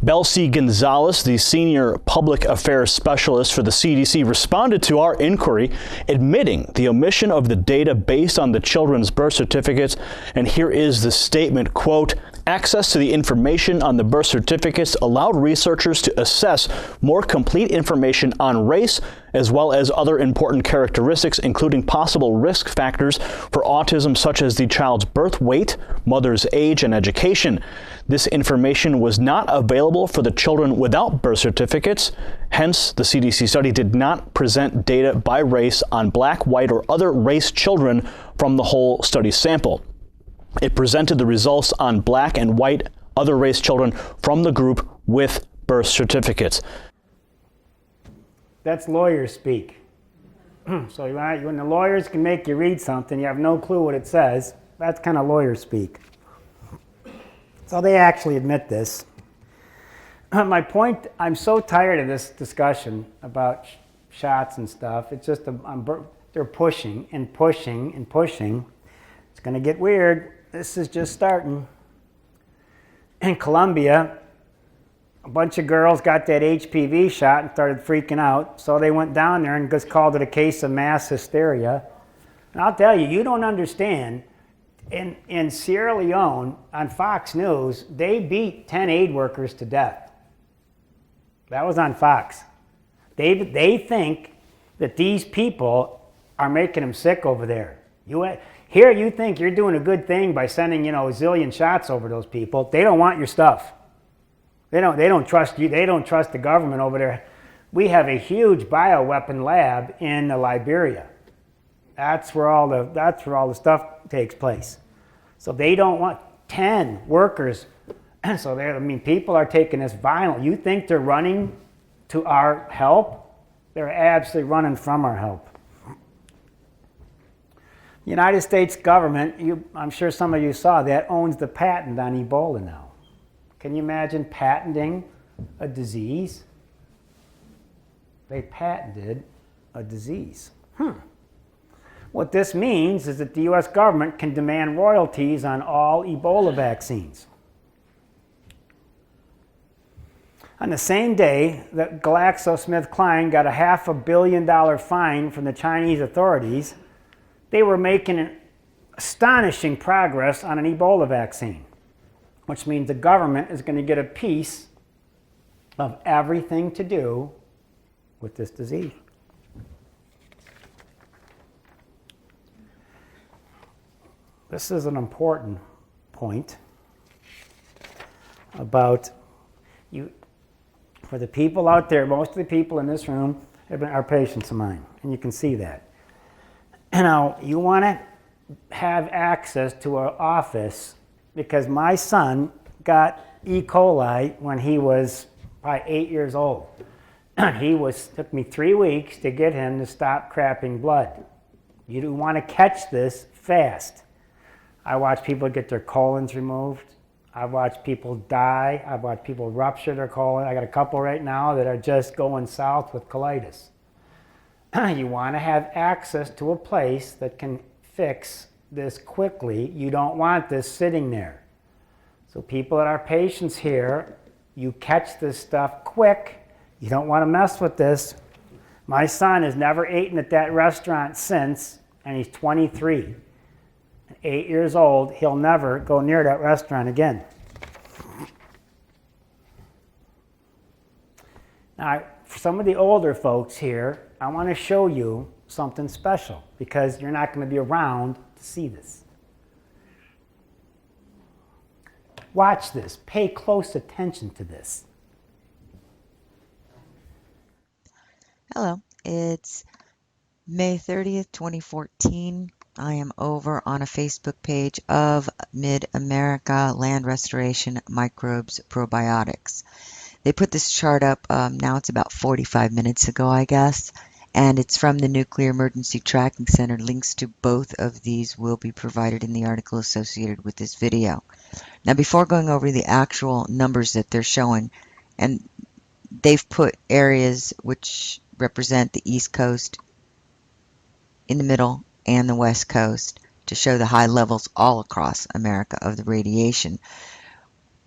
Belcy Gonzalez, the senior public affairs specialist for the CDC, responded to our inquiry, admitting the omission of the data based on the children's birth certificates. And here is the statement, quote, Access to the information on the birth certificates allowed researchers to assess more complete information on race, as well as other important characteristics, including possible risk factors for autism, such as the child's birth weight, mother's age, and education. This information was not available for the children without birth certificates. Hence, the CDC study did not present data by race on black, white, or other race children from the whole study sample. It presented the results on black and white other race children from the group with birth certificates. That's lawyer speak. So when the lawyers can make you read something, you have no clue what it says, that's kind of lawyer speak. So they actually admit this. My point, I'm so tired of this discussion about shots and stuff. It's just, they're pushing and pushing and pushing. It's going to get weird. This is just starting. In Colombia, a bunch of girls got that HPV shot and started freaking out. So they went down there and just called it a case of mass hysteria. And I'll tell you, you don't understand. In Sierra Leone, on Fox News, they beat 10 aid workers to death. That was on Fox. They think that these people are making them sick over there. Here you think you're doing a good thing by sending, a zillion shots over those people. They don't want your stuff. They don't trust you. They don't trust the government over there. We have a huge bioweapon lab in Liberia. That's where all the stuff takes place. So they don't want 10 workers. So people are taking this violent. You think they're running to our help? They're absolutely running from our help. United States government, I'm sure some of you saw that, owns the patent on Ebola now. Can you imagine patenting a disease? They patented a disease. What this means is that the U.S. government can demand royalties on all Ebola vaccines. On the same day that GlaxoSmithKline got a $500 million fine from the Chinese authorities, they were making an astonishing progress on an Ebola vaccine, which means the government is going to get a piece of everything to do with this disease. This is an important point about you. For the people out there, most of the people in this room are patients of mine, and you can see that. Now, you want to have access to an office because my son got E. coli when he was probably 8 years old. Took me 3 weeks to get him to stop crapping blood. You want to catch this fast. I watch people get their colons removed. I've watched people die. I've watched people rupture their colon. I got a couple right now that are just going south with colitis. You want to have access to a place that can fix this quickly. You don't want this sitting there. So people that are patients here, you catch this stuff quick. You don't want to mess with this. My son has never eaten at that restaurant since, and he's 23. 8 years old, he'll never go near that restaurant again. Now, for some of the older folks here, I want to show you something special because you're not going to be around to see this. Watch this. Pay close attention to this. Hello, it's May 30th, 2014. I am over on a Facebook page of Mid-America Land Restoration Microbes Probiotics. They put this chart up, now it's about 45 minutes ago, I guess, and it's from the Nuclear Emergency Tracking Center. Links to both of these will be provided in the article associated with this video. Now, before going over the actual numbers that they're showing, and they've put areas which represent the East Coast in the middle and the West Coast to show the high levels all across America of the radiation.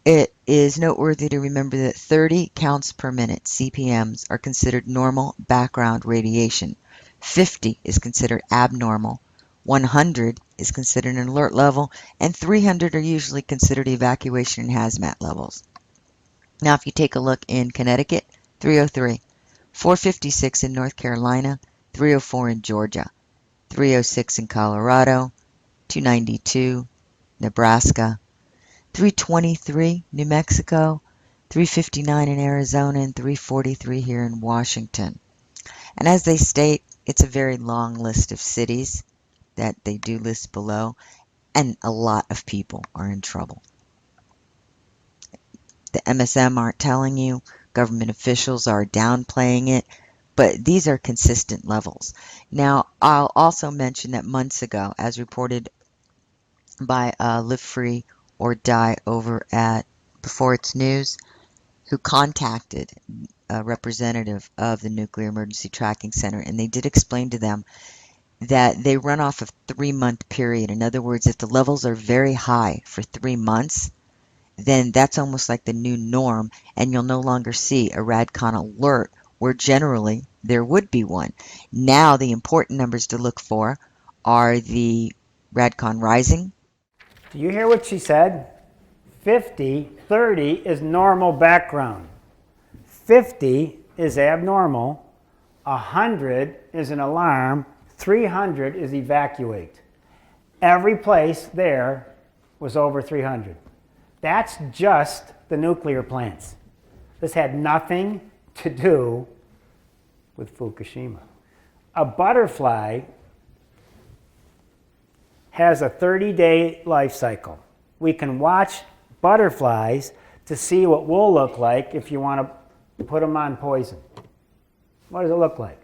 It is noteworthy to remember that 30 counts per minute, CPMs, are considered normal background radiation. 50 is considered abnormal. 100 is considered an alert level, and 300 are usually considered evacuation and hazmat levels. Now, if you take a look in Connecticut, 303, 456 in North Carolina, 304 in Georgia, 306 in Colorado, 292 Nebraska, 323 New Mexico, 359 in Arizona, and 343 here in Washington. And as they state, it's a very long list of cities that they do list below, and a lot of people are in trouble. The MSM aren't telling you, government officials are downplaying it, but these are consistent levels. Now, I'll also mention that months ago, as reported by Live Free or Die over at Before It's News, who contacted a representative of the Nuclear Emergency Tracking Center, and they did explain to them that they run off a 3-month period. In other words, if the levels are very high for 3 months, then that's almost like the new norm, and you'll no longer see a RADCON alert where generally there would be one. Now the important numbers to look for are the RADCON rising. Do you hear what she said? 50, 30 is normal background. 50 is abnormal. 100 is an alarm. 300 is evacuate. Every place there was over 300. That's just the nuclear plants. This had nothing to do with Fukushima. A butterfly has a 30-day life cycle. We can watch butterflies to see what we'll look like if you want to put them on poison. What does it look like?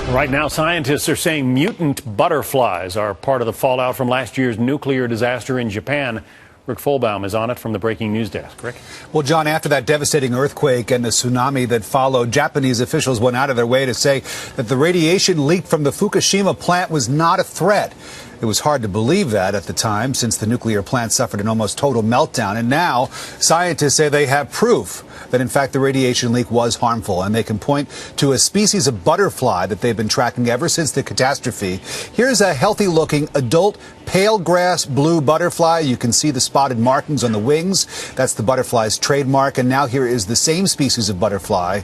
Right now, scientists are saying mutant butterflies are part of the fallout from last year's nuclear disaster in Japan. Rick Folbaum is on it from the Breaking News Desk. Rick? Well, John, after that devastating earthquake and the tsunami that followed, Japanese officials went out of their way to say that the radiation leaked from the Fukushima plant was not a threat. It was hard to believe that at the time, since the nuclear plant suffered an almost total meltdown. And now scientists say they have proof that, in fact, the radiation leak was harmful. And they can point to a species of butterfly that they've been tracking ever since the catastrophe. Here's a healthy-looking adult pale grass blue butterfly. You can see the spotted markings on the wings. That's the butterfly's trademark. And now here is the same species of butterfly.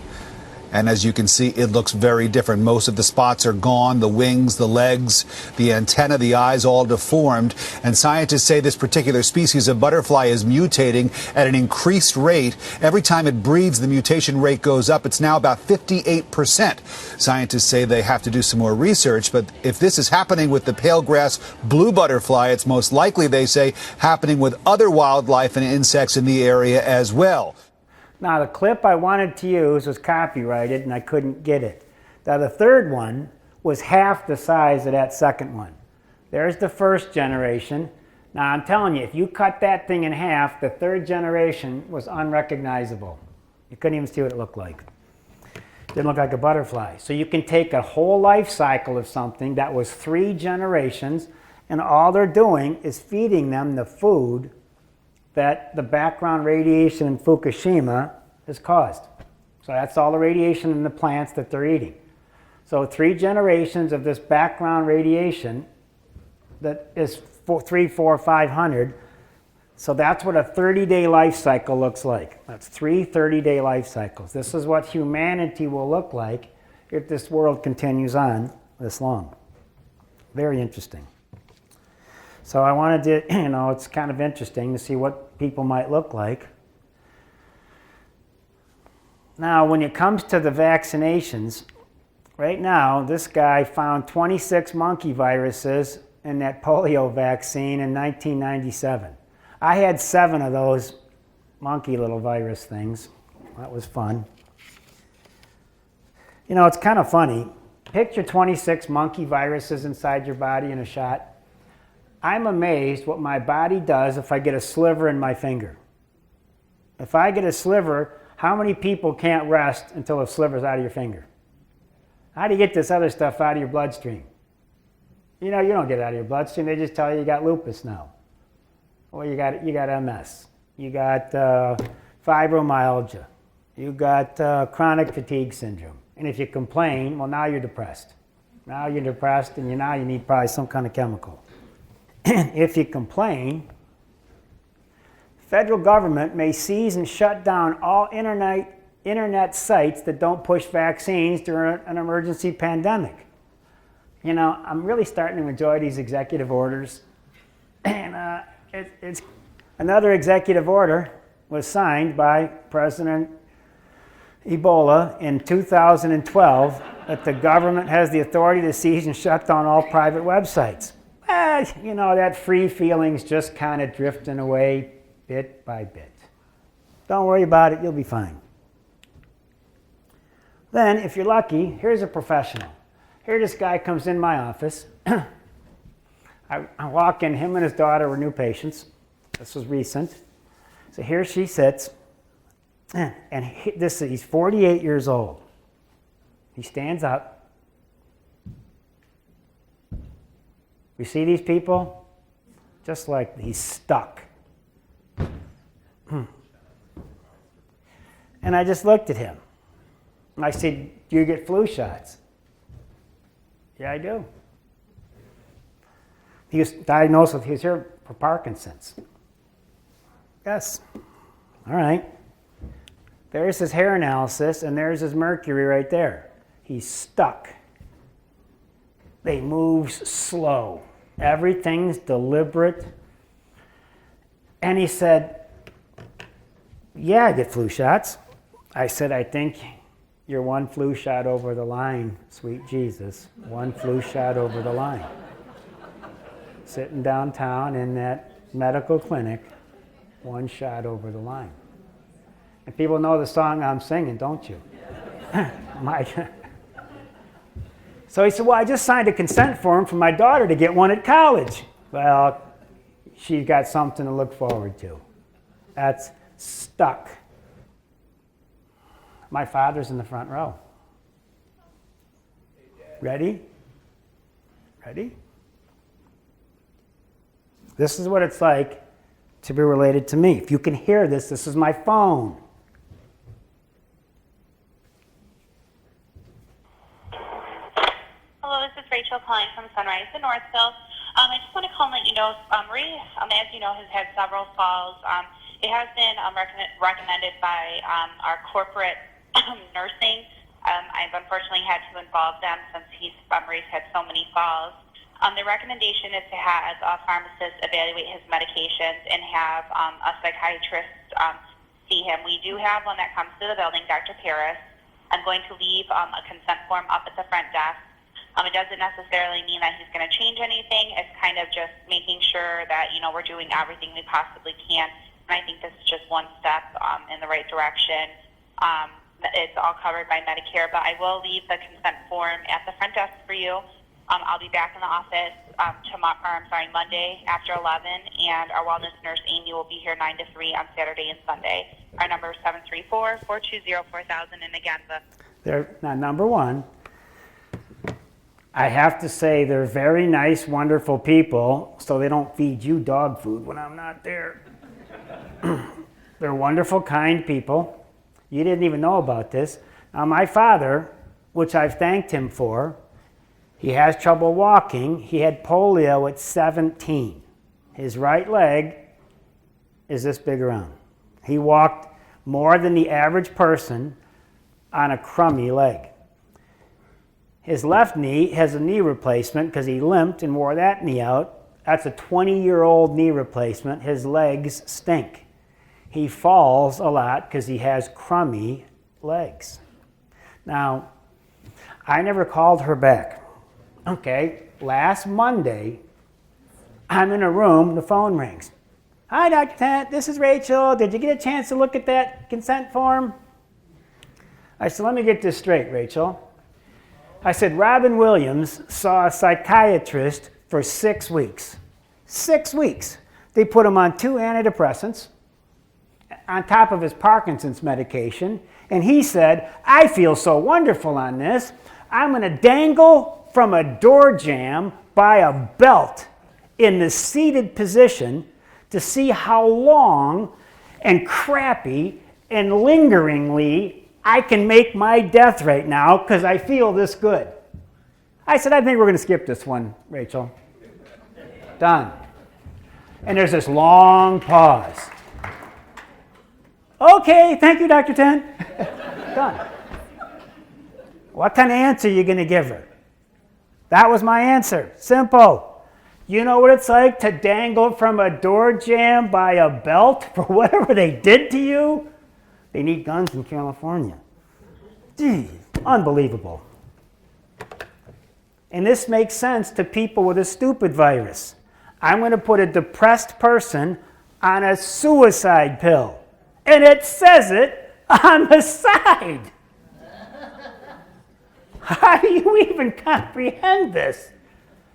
And as you can see, it looks very different. Most of the spots are gone, the wings, the legs, the antenna, the eyes, all deformed. And scientists say this particular species of butterfly is mutating at an increased rate. Every time it breeds, the mutation rate goes up. It's now about 58%. Scientists say they have to do some more research, but if this is happening with the pale grass blue butterfly, it's most likely, they say, happening with other wildlife and insects in the area as well. Now, the clip I wanted to use was copyrighted, and I couldn't get it. Now, the third one was half the size of that second one. There's the first generation. Now, I'm telling you, if you cut that thing in half, the third generation was unrecognizable. You couldn't even see what it looked like. It didn't look like a butterfly. So you can take a whole life cycle of something that was 3 generations, and all they're doing is feeding them the food that the background radiation in Fukushima has caused. So that's all the radiation in the plants that they're eating. So 3 generations of this background radiation that is 3, 4, 500. So that's what a 30-day life cycle looks like. That's 3 30-day life cycles. This is what humanity will look like if this world continues on this long. Very interesting. So I wanted to, it's kind of interesting to see what people might look like. Now, when it comes to the vaccinations, right now, this guy found 26 monkey viruses in that polio vaccine in 1997. I had 7 of those monkey little virus things. That was fun. It's kind of funny. Picture 26 monkey viruses inside your body in a shot. I'm amazed what my body does if I get a sliver in my finger. If I get a sliver, how many people can't rest until a sliver's out of your finger? How do you get this other stuff out of your bloodstream? You don't get it out of your bloodstream. They just tell you got lupus now. Or you got MS. You got fibromyalgia. You got chronic fatigue syndrome. And if you complain, well, now you're depressed. Now you're depressed, and now you need probably some kind of chemical. if you complain, federal government may seize and shut down all internet sites that don't push vaccines during an emergency pandemic. You know, I'm really starting to enjoy these executive orders. And it's another executive order was signed by President Ebola in 2012 that the government has the authority to seize and shut down all private websites. You know, that free feeling's just kind of drifting away bit by bit. Don't worry about it, you'll be fine. Then, if you're lucky, here's a professional. Here this guy comes in my office. I walk in, him and his daughter were new patients. This was recent. So here she sits, and he's 48 years old. He stands up. You see these people? Just like he's stuck. And I just looked at him. And I said, do you get flu shots? Yeah, I do. He was diagnosed with, he was here for Parkinson's. Yes. All right. There's his hair analysis, and there's his mercury right there. He's stuck. They move slow. Everything's deliberate. And he said, yeah, I get flu shots. I said, I think you're one flu shot over the line, sweet Jesus. One flu shot over the line. Sitting downtown in that medical clinic, one shot over the line. And people know the song I'm singing, don't you? So he said, well, I just signed a consent form for my daughter to get one at college. Well, she's got something to look forward to. That's stuck. My father's in the front row. Ready? Ready? This is what it's like to be related to me. If you can hear this, this is my phone. Hello, this is Rachel calling from Sunrise in Northville. I just want to call and let you know, Marie, as you know, has had several falls. It has been recommended by our corporate nursing. I've unfortunately had to involve them since Marie's had so many falls. The recommendation is to have a pharmacist evaluate his medications and have a psychiatrist see him. We do have one that comes to the building, Dr. Paris. I'm going to leave a consent form up at the front desk. It doesn't necessarily mean that he's going to change anything. It's kind of just making sure that, you know, we're doing everything we possibly can. And I think this is just one step in the right direction. It's all covered by Medicare, but I will leave the consent form at the front desk for you. I'll be back in the office Monday after 11, and our wellness nurse, Amy, will be here 9 to 3 on Saturday and Sunday. Our number is 734-420-4000, and again, Now, number one, I have to say they're very nice, wonderful people, so they don't feed you dog food when I'm not there. They're wonderful, kind people. You didn't even know about this. Now, my father, which I've thanked him for, he has trouble walking. He had polio at 17. His right leg is this big around. He walked more than the average person on a crummy leg. His left knee has a knee replacement because he limped and wore that knee out. That's a 20-year-old knee replacement. His legs stink. He falls a lot because he has crummy legs. Now, I never called her back. Okay, last Monday, I'm in a room, the phone rings. Hi, Dr. Tent, this is Rachel. Did you get a chance to look at that consent form? I said, let me get this straight, Rachel. I said, Robin Williams saw a psychiatrist for 6 weeks. 6 weeks. They put him on 2 antidepressants on top of his Parkinson's medication, and he said, I feel so wonderful on this, I'm going to dangle from a door jamb by a belt in the seated position to see how long and crappy and lingeringly I can make my death right now because I feel this good. I said, I think we're going to skip this one, Rachel. Done. And there's this long pause. Okay, thank you, Dr. Ten. Done. What kind of answer are you going to give her? That was my answer. Simple. You know what it's like to dangle from a door jamb by a belt for whatever they did to you? They need guns in California. Gee, unbelievable. And this makes sense to people with a stupid virus. I'm going to put a depressed person on a suicide pill. And it says it on the side. How do you even comprehend this?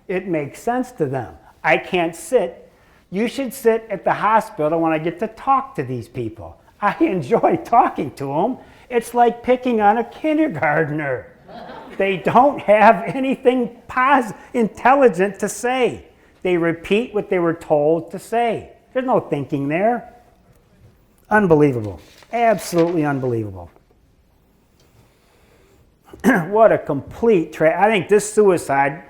It makes sense to them. I can't sit. You should sit at the hospital when I get to talk to these people. I enjoy talking to them. It's like picking on a kindergartner. They don't have anything intelligent to say. They repeat what they were told to say. There's no thinking there. Unbelievable. Absolutely unbelievable. What a complete I think this suicide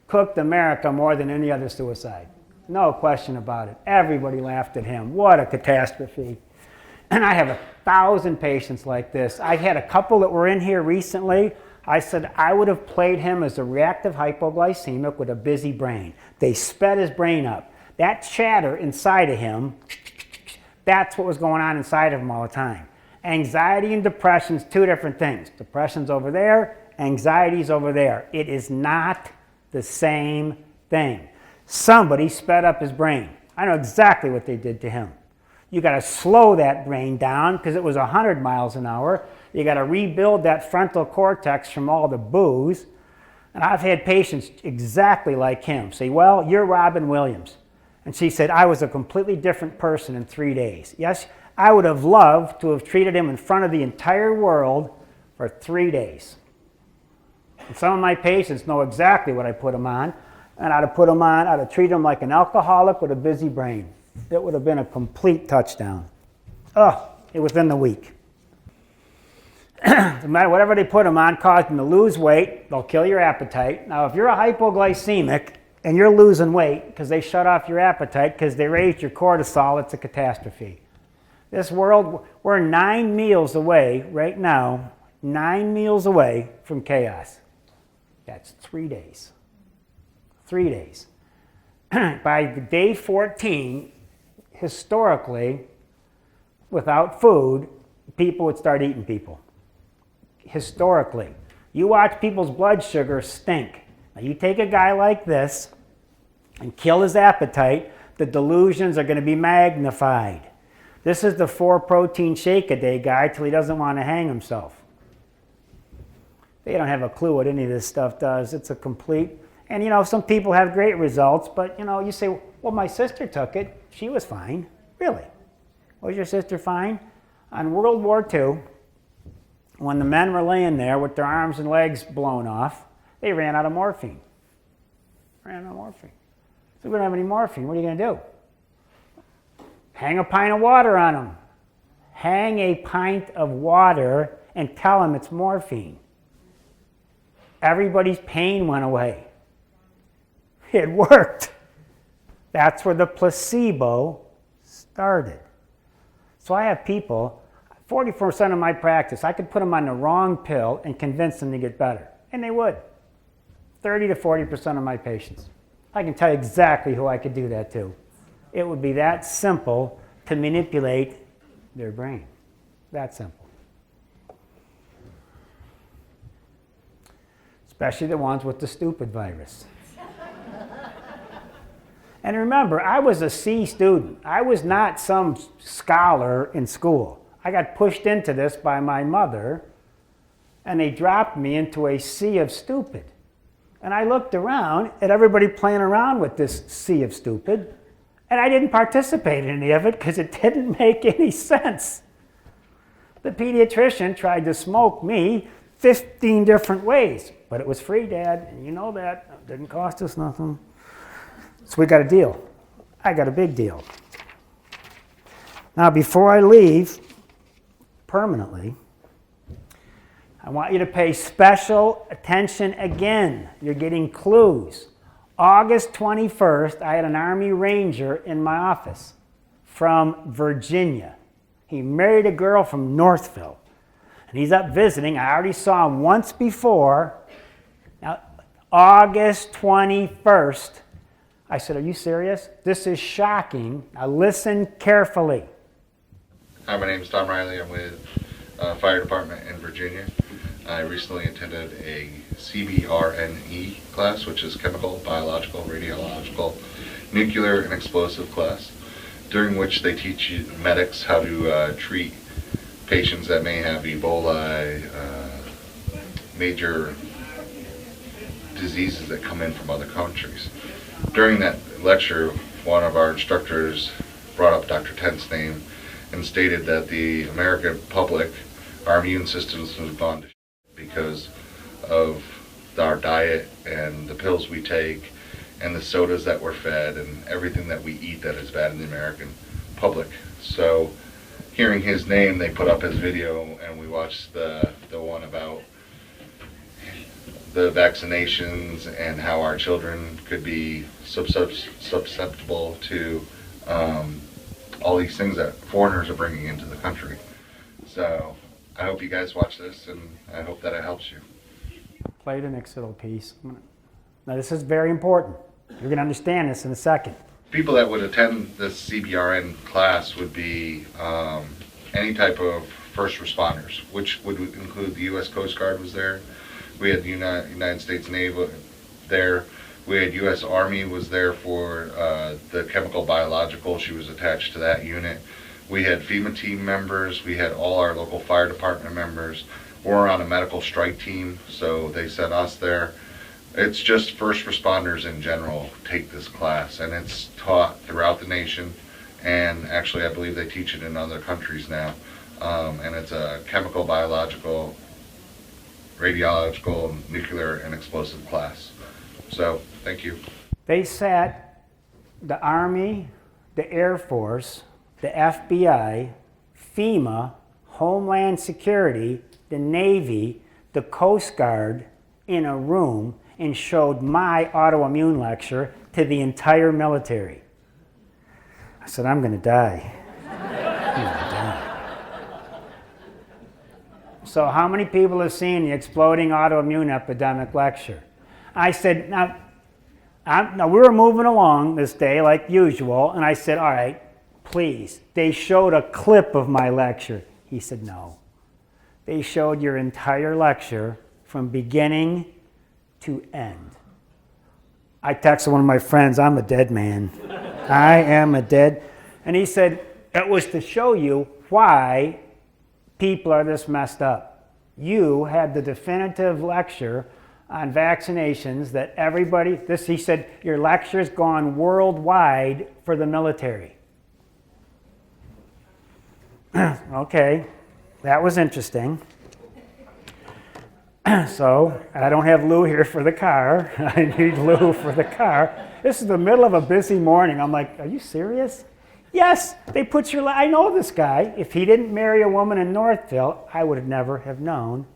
cooked America more than any other suicide. No question about it. Everybody laughed at him. What a catastrophe. And I have 1,000 patients like this. I had a couple that were in here recently. I said I would have played him as a reactive hypoglycemic with a busy brain. They sped his brain up. That chatter inside of him, that's what was going on inside of him all the time. Anxiety and depression is two different things. Depression's over there, anxiety's over there. It is not the same thing. Somebody sped up his brain. I know exactly what they did to him. You got to slow that brain down because it was 100 miles an hour. You got to rebuild that frontal cortex from all the booze. And I've had patients exactly like him say, well, you're Robin Williams. And she said, I was a completely different person in 3 days. Yes, I would have loved to have treated him in front of the entire world for 3 days. And some of my patients know exactly what I put them on. And I'd have treated them like an alcoholic with a busy brain. It would have been a complete touchdown. Within the week. No matter whatever they put them on, caused them to lose weight. They'll kill your appetite. Now, if you're a hypoglycemic and you're losing weight because they shut off your appetite because they raised your cortisol, it's a catastrophe. This world, we're 9 meals away right now, 9 meals away from chaos. That's 3 days. 3 days. By day 14, historically, without food, people would start eating people. Historically. You watch people's blood sugar stink. Now you take a guy like this and kill his appetite, the delusions are going to be magnified. This is the 4-protein shake-a-day guy till he doesn't want to hang himself. They don't have a clue what any of this stuff does. It's a complete... And, some people have great results, but, you say, well, my sister took it. She was fine. Really? Was your sister fine? On World War II, when the men were laying there with their arms and legs blown off, they ran out of morphine. So we don't have any morphine. What are you going to do? Hang a pint of water on them. Hang a pint of water and tell them it's morphine. Everybody's pain went away. It worked. That's where the placebo started. So I have people, 40% of my practice, I could put them on the wrong pill and convince them to get better. And they would. 30 to 40% of my patients. I can tell you exactly who I could do that to. It would be that simple to manipulate their brain. That simple. Especially the ones with the stupid virus. And remember, I was a C student. I was not some scholar in school. I got pushed into this by my mother, and they dropped me into a sea of stupid. And I looked around at everybody playing around with this sea of stupid, and I didn't participate in any of it because it didn't make any sense. The pediatrician tried to smoke me 15 different ways, but it was free, Dad, and you know that. It didn't cost us nothing. So we got a deal. I got a big deal. Now, before I leave permanently, I want you to pay special attention again. You're getting clues. August 21st, I had an Army Ranger in my office from Virginia. He married a girl from Northville. And he's up visiting. I already saw him once before. Now, August 21st, I said, are you serious? This is shocking. Now listen carefully. Hi, my name is Tom Riley. I'm with Fire Department in Virginia. I recently attended a CBRNE class, which is Chemical, Biological, Radiological, Nuclear, and Explosive class, during which they teach you medics how to treat patients that may have Ebola, major diseases that come in from other countries. During that lecture, one of our instructors brought up Dr. Tent's name and stated that the American public, our immune systems have gone to shit because of our diet and the pills we take and the sodas that we're fed and everything that we eat that is bad in the American public. So hearing his name, they put up his video and we watched the one about the vaccinations and how our children could be susceptible to all these things that foreigners are bringing into the country. So I hope you guys watch this, and I hope that it helps you. Play the next little piece. Now this is very important. You're going to understand this in a second. People that would attend this CBRN class would be any type of first responders, which would include the U.S. Coast Guard was there. We had the United States Navy there. We had U.S. Army was there for the chemical biological. She was attached to that unit. We had FEMA team members. We had all our local fire department members. We're on a medical strike team, so they sent us there. It's just first responders in general take this class, and it's taught throughout the nation. And actually, I believe they teach it in other countries now. And it's a chemical, biological, radiological, nuclear, and explosive class. So, thank you. They sat the Army, the Air Force, the FBI, FEMA, Homeland Security, the Navy, the Coast Guard in a room and showed my autoimmune lecture to the entire military. I said, I'm going to die. I'm going to die. So how many people have seen the exploding autoimmune epidemic lecture? I said, now we were moving along this day like usual, and I said, all right, please. They showed a clip of my lecture. He said, no. They showed your entire lecture from beginning to end. I texted one of my friends, I'm a dead man. I am a dead. And he said, it was to show you why people are this messed up. You had the definitive lecture on vaccinations that everybody, he said, your lecture's gone worldwide for the military. Okay, that was interesting. So, I don't have Lou here for the car. I need Lou for the car. This is the middle of a busy morning. I'm like, are you serious? Yes, they put your, I know this guy. If he didn't marry a woman in Northville, I would have never have known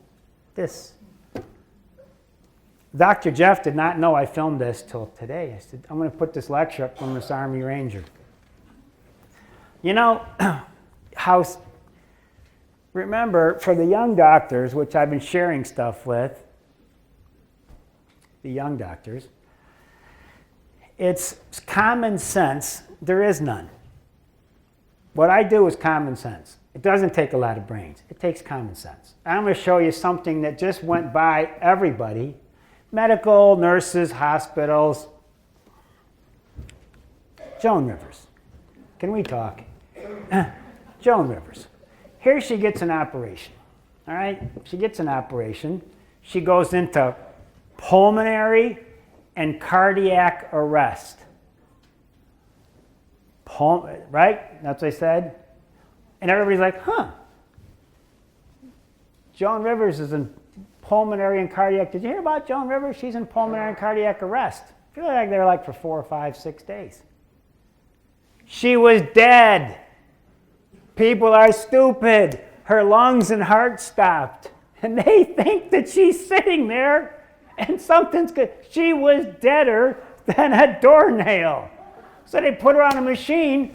this. Dr. Jeff did not know I filmed this till today. I said, I'm going to put this lecture up from this Army Ranger. You know, remember, for the young doctors, which I've been sharing stuff with, the young doctors, it's common sense. There is none. What I do is common sense. It doesn't take a lot of brains. It takes common sense. I'm going to show you something that just went by everybody. Medical, nurses, hospitals. Joan Rivers. Can we talk? Joan Rivers. Here she gets an operation. All right? She gets an operation. She goes into pulmonary and cardiac arrest. Right? That's what I said. And everybody's like, huh. Joan Rivers is in pulmonary and cardiac. Did you hear about Joan Rivers? She's in pulmonary and cardiac arrest. I feel like they're like for 4 or 5, 6 days. She was dead. People are stupid. Her lungs and heart stopped. And they think that she's sitting there and something's good. She was deader than a doornail. So they put her on a machine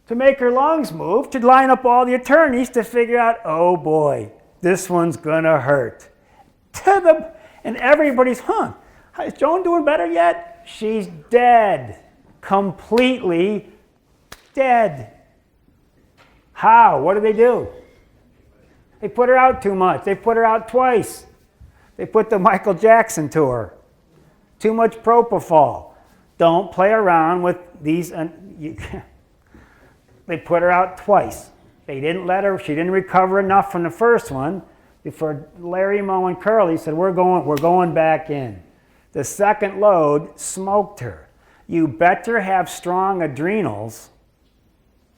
to make her lungs move, to line up all the attorneys to figure out, oh boy, this one's gonna hurt. And everybody's, is Joan doing better yet? She's dead. Completely dead. How? What do? They put her out too much. They put her out twice. They put the Michael Jackson to her. Too much propofol. Don't play around with these. They put her out twice. They didn't let her. She didn't recover enough from the first one. Before Larry, Moe, and Curly said, we're going back in. The second load smoked her. You better have strong adrenals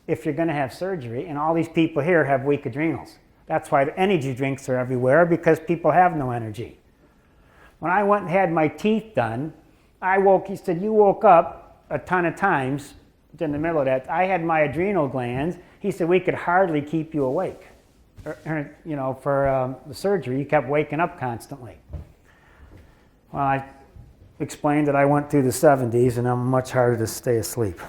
if you're going to have surgery, and all these people here have weak adrenals. That's why the energy drinks are everywhere, because people have no energy. When I went and had my teeth done, he said, you woke up a ton of times in the middle of that. I had my adrenal glands. He said, we could hardly keep you awake. For the surgery, you kept waking up constantly. Well, I explained that I went through the 70s and I'm much harder to stay asleep.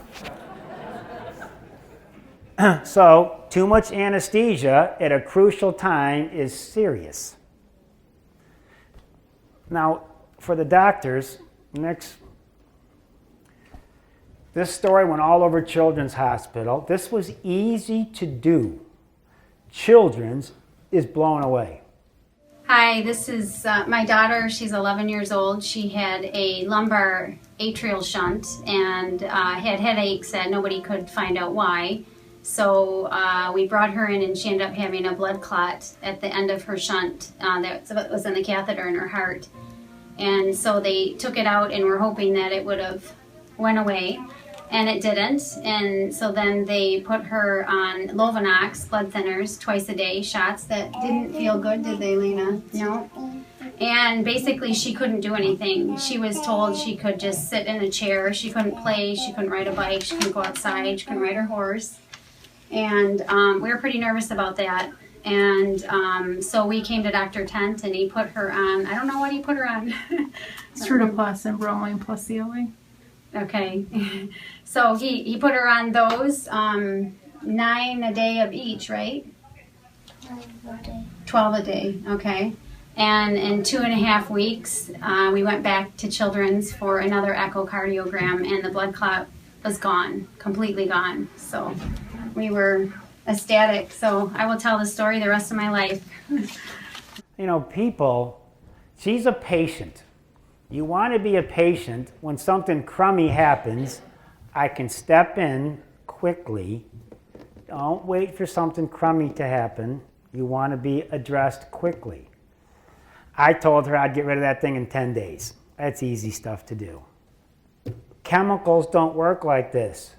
So, too much anesthesia at a crucial time is serious. Now, for the doctors, this story went all over Children's Hospital. This was easy to do. Children's is blown away. Hi, this is my daughter. She's 11 years old. She had a lumbar atrial shunt and had headaches that nobody could find out why. So we brought her in and she ended up having a blood clot at the end of her shunt that was in the catheter in her heart. And so they took it out and were hoping that it would have went away. And it didn't, and so then they put her on Lovenox blood thinners twice a day, shots that didn't feel good, did they, Lena? No. And basically she couldn't do anything. She was told she could just sit in a chair. She couldn't play, she couldn't ride a bike, she couldn't go outside, she couldn't ride her horse. And we were pretty nervous about that. And so we came to Dr. Tent and he put her on, I don't know what he put her on. Strudoplas and bromelain plus CLA. Okay, so he put her on those, 9 a day of each, right? 12 a day, okay. And in 2.5 weeks, we went back to Children's for another echocardiogram, and the blood clot was gone, completely gone. So we were ecstatic. So I will tell the story the rest of my life. She's a patient. You want to be a patient. When something crummy happens, I can step in quickly. Don't wait for something crummy to happen. You want to be addressed quickly. I told her I'd get rid of that thing in 10 days. That's easy stuff to do. Chemicals don't work like this.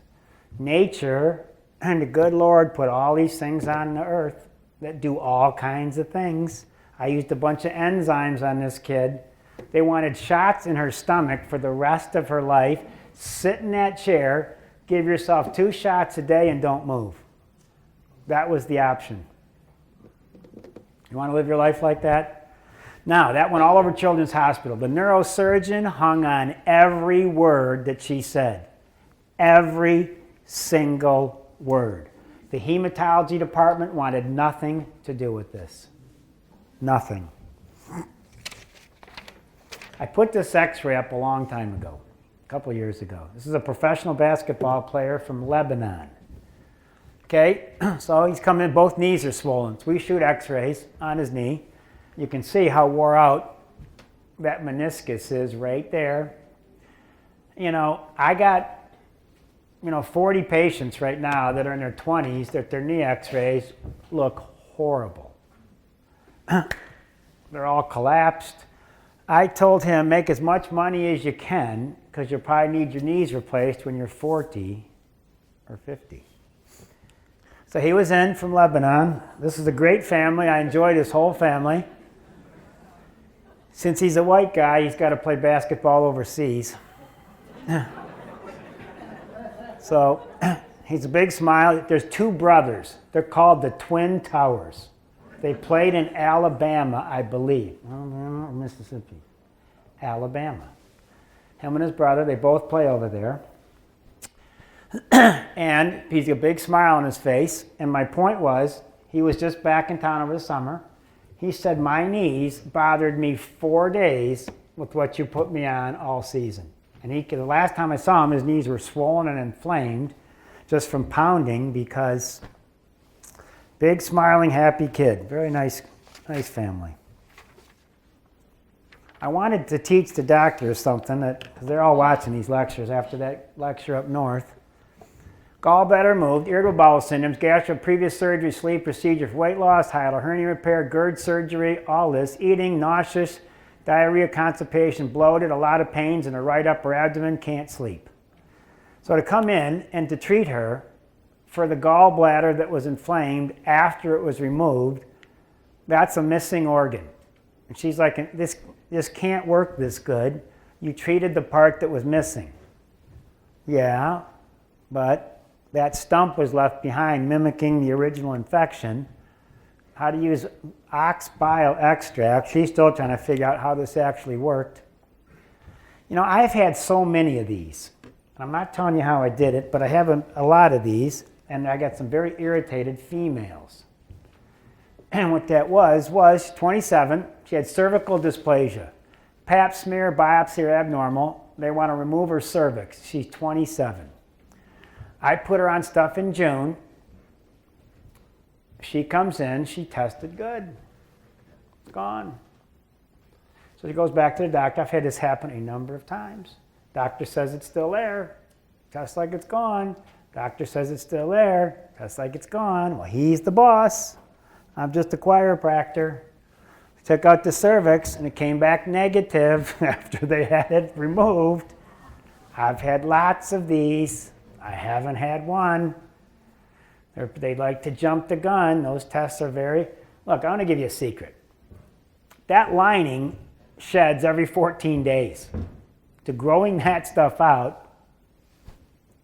Nature and the good Lord put all these things on the earth that do all kinds of things. I used a bunch of enzymes on this kid. They wanted shots in her stomach for the rest of her life. Sit in that chair, give yourself 2 shots a day and don't move. That was the option. You want to live your life like that? Now, that went all over Children's Hospital. The neurosurgeon hung on every word that she said. Every single word. The hematology department wanted nothing to do with this. Nothing. I put this x-ray up a long time ago, a couple of years ago. This is a professional basketball player from Lebanon. Okay, so he's coming in, both knees are swollen. So we shoot x-rays on his knee. You can see how wore out that meniscus is right there. I got 40 patients right now that are in their 20s that their knee x-rays look horrible. They're all collapsed. I told him, make as much money as you can, because you'll probably need your knees replaced when you're 40 or 50. So he was in from Lebanon. This is a great family. I enjoyed his whole family. Since he's a white guy, he's got to play basketball overseas. So he's a big smile. There's 2 brothers. They're called the Twin Towers. They played in Alabama, I believe. Alabama or Mississippi? Alabama. Him and his brother, they both play over there. And he's got a big smile on his face. And my point was, he was just back in town over the summer. He said, my knees bothered me 4 days with what you put me on all season. And the last time I saw him, his knees were swollen and inflamed just from pounding, because big, smiling, happy kid. Very nice family. I wanted to teach the doctors something, because they're all watching these lectures after that lecture up north. Gallbladder removed, irritable bowel syndromes, gastro, previous surgery, sleep procedure for weight loss, hiatal hernia repair, GERD surgery, all this, eating, nauseous, diarrhea, constipation, bloated, a lot of pains in the right upper abdomen, can't sleep. So to come in and to treat her for the gallbladder that was inflamed after it was removed, that's a missing organ. And she's like, this can't work this good. You treated the part that was missing. Yeah, but that stump was left behind, mimicking the original infection. How to use ox bile extract. She's still trying to figure out how this actually worked. You know, I've had so many of these. I'm not telling you how I did it, but I have a lot of these, and I got some very irritated females. And what that was 27, she had cervical dysplasia. Pap smear, biopsy are abnormal. They want to remove her cervix. She's 27. I put her on stuff in June. She comes in, she tested good. It's gone. So she goes back to the doctor. I've had this happen a number of times. Doctor says it's still there. Tests like it's gone. Doctor says it's still there. Tests like it's gone. Well, he's the boss. I'm just a chiropractor. Took out the cervix and it came back negative after they had it removed. I've had lots of these. I haven't had one. They like to jump the gun. Those tests are very... Look, I want to give you a secret. That lining sheds every 14 days. To growing that stuff out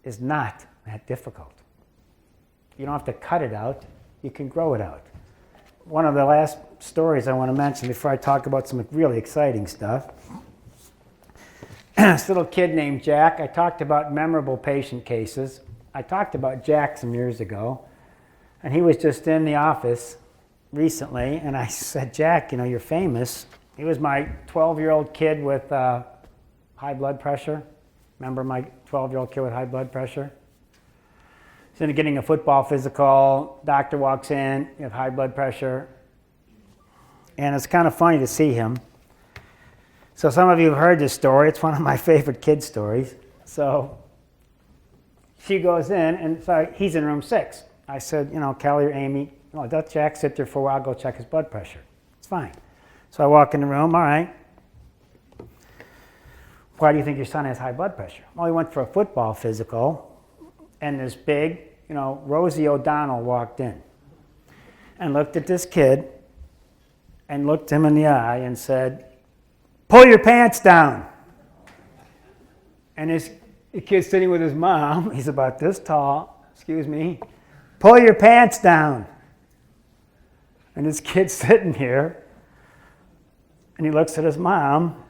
is not that difficult. You don't have to cut it out. You can grow it out. One of the last stories I want to mention before I talk about some really exciting stuff. This little kid named Jack. I talked about memorable patient cases. I talked about Jack some years ago, and he was just in the office recently, and I said, Jack, you know, you're famous. He was my 12-year-old kid with high blood pressure. Remember my 12-year-old kid with high blood pressure? He's in getting a football physical. Doctor walks in, you have high blood pressure. And it's kind of funny to see him. So some of you have heard this story. It's one of my favorite kid stories. So she goes in, and so he's in room 6. I said, you know, Kelly or Amy, let Jack sit there for a while, go check his blood pressure. It's fine. So I walk in the room, all right. Why do you think your son has high blood pressure? Well, he went for a football physical, and this big, you know, Rosie O'Donnell walked in and looked at this kid and looked him in the eye and said, pull your pants down. And the kid's sitting with his mom. He's about this tall. Excuse me. Pull your pants down. And this kid's sitting here, and he looks at his mom.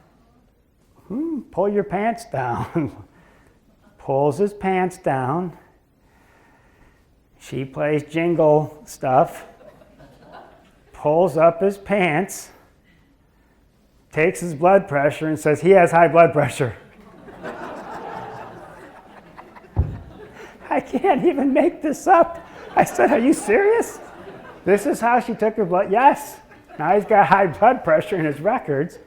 Pull your pants down. Pulls his pants down. She plays jingle stuff. Pulls up his pants. Takes his blood pressure and says he has high blood pressure. I can't even make this up. I said, are you serious? This is how she took her blood? Yes. Now he's got high blood pressure in his records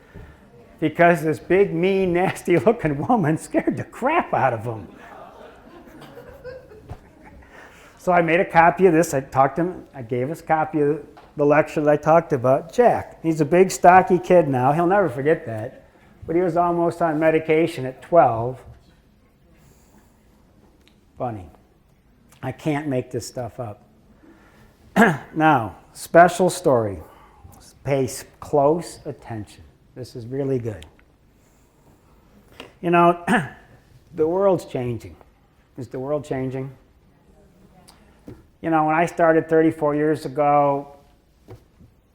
because this big, mean, nasty-looking woman scared the crap out of him. So I made a copy of this. I talked to him. I gave us a copy of the lecture that I talked about. Jack, he's a big, stocky kid now. He'll never forget that. But he was almost on medication at 12. Funny. I can't make this stuff up. Now, special story. Pay close attention. This is really good. You know, the world's changing. Is the world changing? You know, when I started 34 years ago,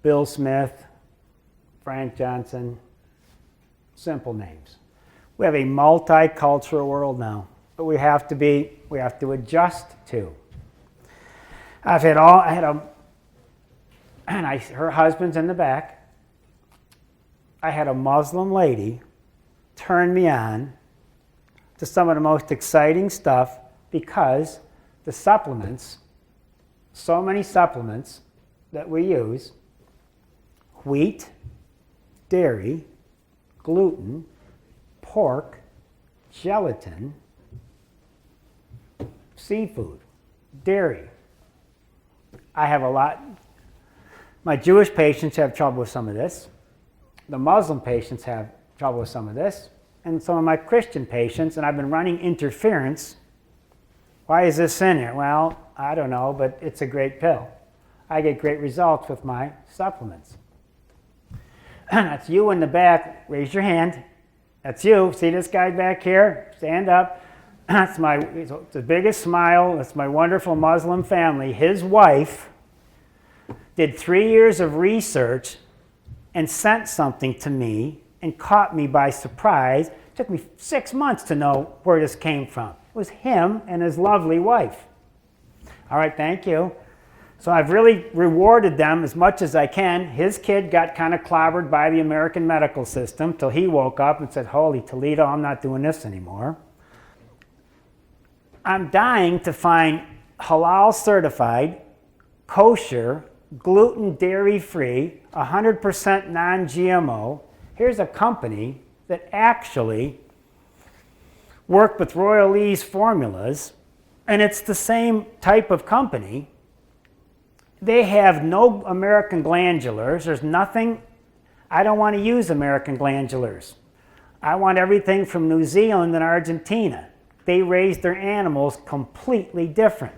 Bill Smith, Frank Johnson, simple names. We have a multicultural world now, but we have to adjust to. Her husband's in the back. I had a Muslim lady turn me on to some of the most exciting stuff because the supplements, so many supplements that we use, wheat, dairy, gluten, pork, gelatin, seafood, dairy. I have a lot. My Jewish patients have trouble with some of this. The Muslim patients have trouble with some of this. And some of my Christian patients, and I've been running interference. Why is this in here? Well, I don't know, but it's a great pill. I get great results with my supplements. That's you in the back. Raise your hand. That's you. See this guy back here? Stand up. That's the biggest smile. That's my wonderful Muslim family. His wife did 3 years of research and sent something to me and caught me by surprise. It took me 6 months to know where this came from. It was him and his lovely wife. All right, thank you. So I've really rewarded them as much as I can. His kid got kind of clobbered by the American medical system till he woke up and said, holy Toledo, I'm not doing this anymore. I'm dying to find halal certified, kosher, gluten, dairy-free, 100% non-GMO. Here's a company that actually worked with Royal Lee's formulas, and it's the same type of company. They have no American glandulars. There's nothing. I don't want to use American glandulars. I want everything from New Zealand and Argentina. They raise their animals completely different.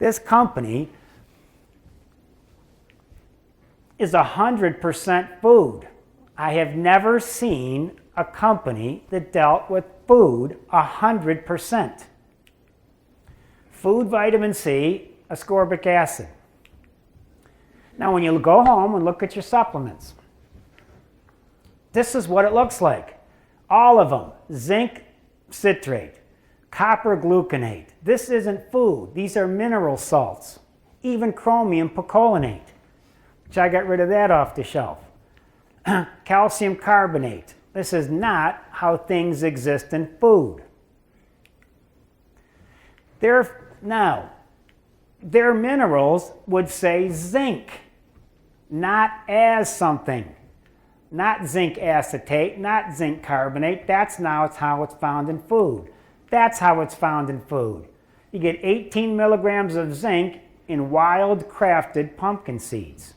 This company is 100% food. I have never seen a company that dealt with food 100%. Food, vitamin C, ascorbic acid. Now when you go home and look at your supplements, this is what it looks like. All of them, zinc citrate, copper gluconate. This isn't food. These are mineral salts. Even chromium picolinate, which I got rid of that off the shelf. Calcium carbonate. This is not how things exist in food. Now, their minerals would say zinc, not as something. Not zinc acetate, not zinc carbonate. That's how it's found in food. That's how it's found in food. You get 18 milligrams of zinc in wild crafted pumpkin seeds.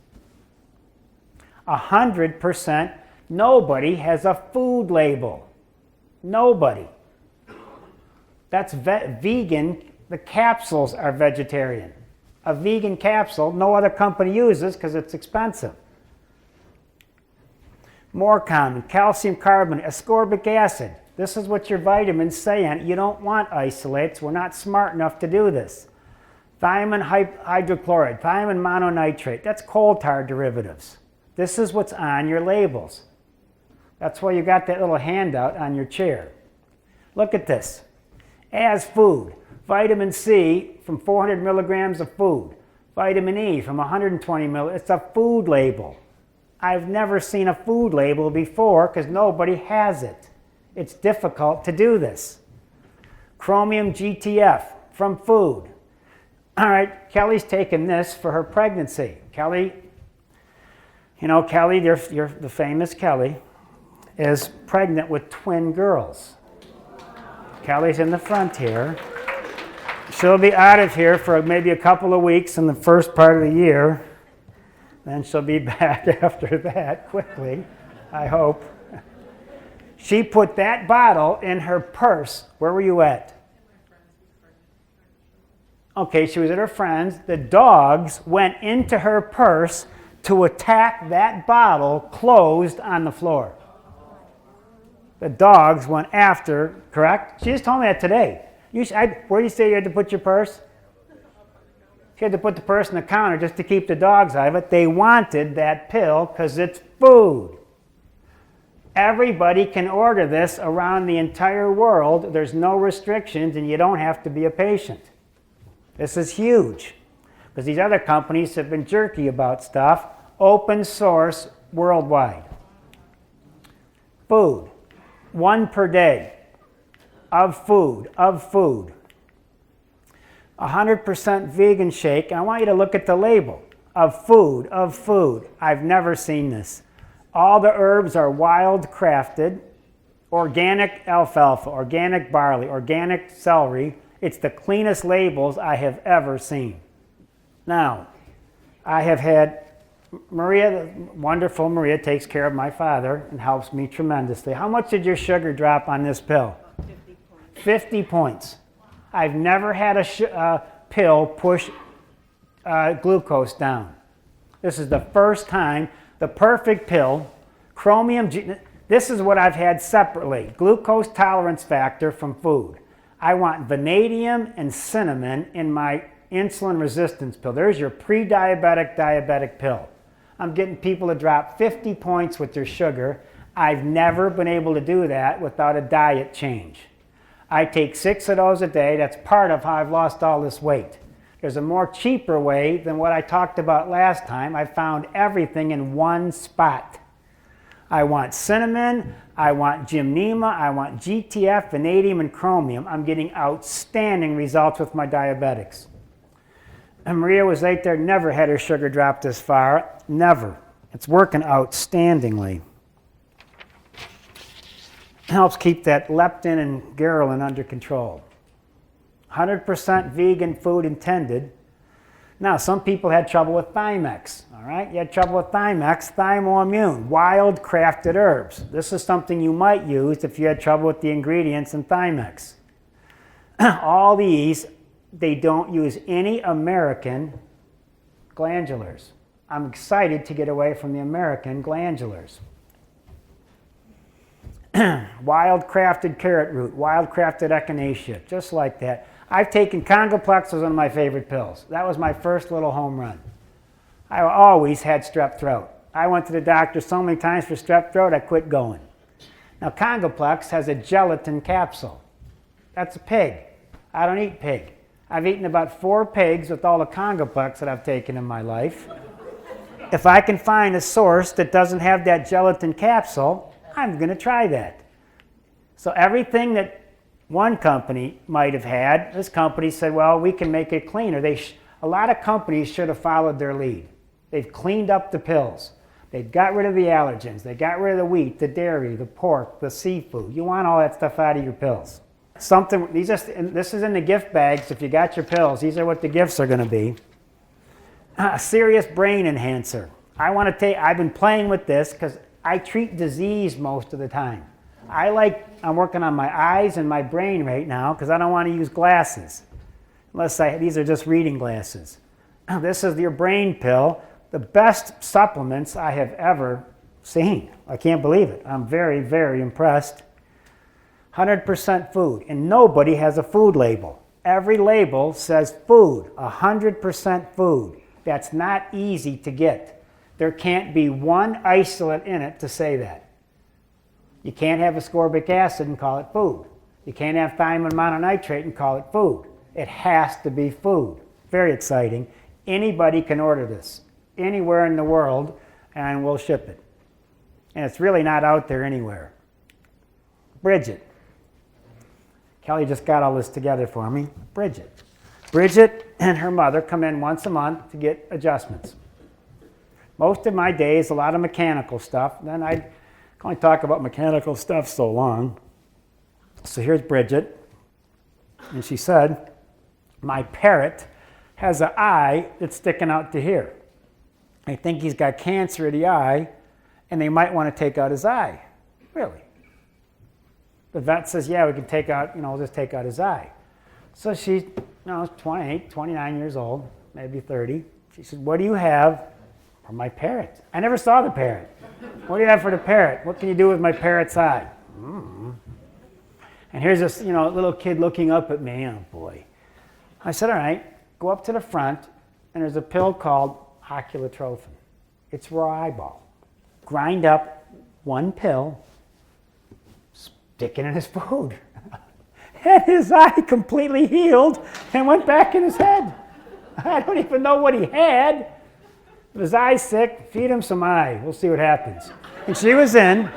100%. Nobody has a food label. Nobody. That's vegan. The capsules are vegetarian. A vegan capsule, no other company uses because it's expensive. More common, calcium carbonate, ascorbic acid. This is what your vitamins say on it. You don't want isolates. We're not smart enough to do this. Thiamine hydrochloride, thiamine mononitrate. That's coal tar derivatives. This is what's on your labels. That's why you got that little handout on your chair. Look at this. As food, vitamin C from 400 milligrams of food. Vitamin E from 120 milligrams. It's a food label. I've never seen a food label before because nobody has it. It's difficult to do this. Chromium GTF from food. All right, Kelly's taken this for her pregnancy. Kelly, you know, Kelly, the famous Kelly, is pregnant with twin girls. Kelly's in the front here. She'll be out of here for maybe a couple of weeks in the first part of the year. Then she'll be back after that quickly, I hope. She put that bottle in her purse. Where were you at? Okay, she was at her friend's. The dogs went into her purse to attack that bottle closed on the floor. The dogs went after, correct? She just told me that today. Where do you say you had to put your purse? She had to put the purse on the counter just to keep the dogs out of it. They wanted that pill because it's food. Everybody can order this around the entire world. There's no restrictions, and you don't have to be a patient. This is huge, because these other companies have been jerky about stuff. Open source worldwide. Food. 1 per day of food. 100% vegan shake. And I want you to look at the label. Of food. I've never seen this. All the herbs are wild crafted. Organic alfalfa, organic barley, organic celery. It's the cleanest labels I have ever seen. Now, I have had Maria, wonderful Maria, takes care of my father and helps me tremendously. How much did your sugar drop on this pill? 50 points. 50 points. I've never had a pill push glucose down. This is the first time. The perfect pill, chromium, this is what I've had separately. Glucose tolerance factor from food. I want vanadium and cinnamon in my insulin resistance pill. There's your pre-diabetic, diabetic pill. I'm getting people to drop 50 points with their sugar. I've never been able to do that without a diet change. I take 6 of those a day. That's part of how I've lost all this weight. There's a more cheaper way than what I talked about last time. I found everything in one spot. I want cinnamon, I want gymnema, I want GTF, vanadium, and chromium. I'm getting outstanding results with my diabetics. And Maria was right there, never had her sugar drop this far. Never. It's working outstandingly. Helps keep that leptin and ghrelin under control. 100% vegan food intended. Now, some people had trouble with Thymex, all right? You had trouble with Thymex, Autoimmune, wild crafted herbs. This is something you might use if you had trouble with the ingredients in Thymex. All these, they don't use any American glandulars. I'm excited to get away from the American glandulars. Wild crafted carrot root, wild crafted echinacea, just like that. I've taken Congoplex as one of my favorite pills. That was my first little home run. I always had strep throat. I went to the doctor so many times for strep throat, I quit going. Now, Congoplex has a gelatin capsule. That's a pig. I don't eat pig. I've eaten about 4 pigs with all the Congoplex that I've taken in my life. If I can find a source that doesn't have that gelatin capsule, I'm going to try that. So everything that one company might have had, this company said, well, we can make it cleaner. A lot of companies should have followed their lead. They've cleaned up the pills. They've got rid of the allergens. They got rid of the wheat, the dairy, the pork, the seafood. You want all that stuff out of your pills. This is in the gift bags. If you got your pills, these are what the gifts are going to be. A serious brain enhancer. I've been playing with this because I treat disease most of the time. I'm working on my eyes and my brain right now because I don't want to use glasses. These are just reading glasses. This is your brain pill. The best supplements I have ever seen. I can't believe it. I'm very, very impressed. 100% food. And nobody has a food label. Every label says food. 100% food. That's not easy to get. There can't be one isolate in it to say that. You can't have ascorbic acid and call it food. You can't have thiamine mononitrate and call it food. It has to be food. Very exciting. Anybody can order this anywhere in the world and we'll ship it. And it's really not out there anywhere. Bridget. Kelly just got all this together for me. Bridget. Bridget and her mother come in once a month to get adjustments. Most of my days, a lot of mechanical stuff. Then I can only talk about mechanical stuff so long. So here's Bridget. And she said, my parrot has an eye that's sticking out to here. I think he's got cancer of the eye, and they might want to take out his eye. Really? The vet says, yeah, we can take out, we'll just take out his eye. So she's 28, 29 years old, maybe 30. She said, what do you have for my parrot? I never saw the parrot. What do you have for the parrot? What can you do with my parrot's eye? And here's this, little kid looking up at me. Oh, boy. I said, all right, go up to the front, and there's a pill called oculotrophin. It's raw eyeball. Grind up 1 pill sticking in his food. And his eye completely healed and went back in his head. I don't even know what he had. If his eye's sick, feed him some eye. We'll see what happens. And she was in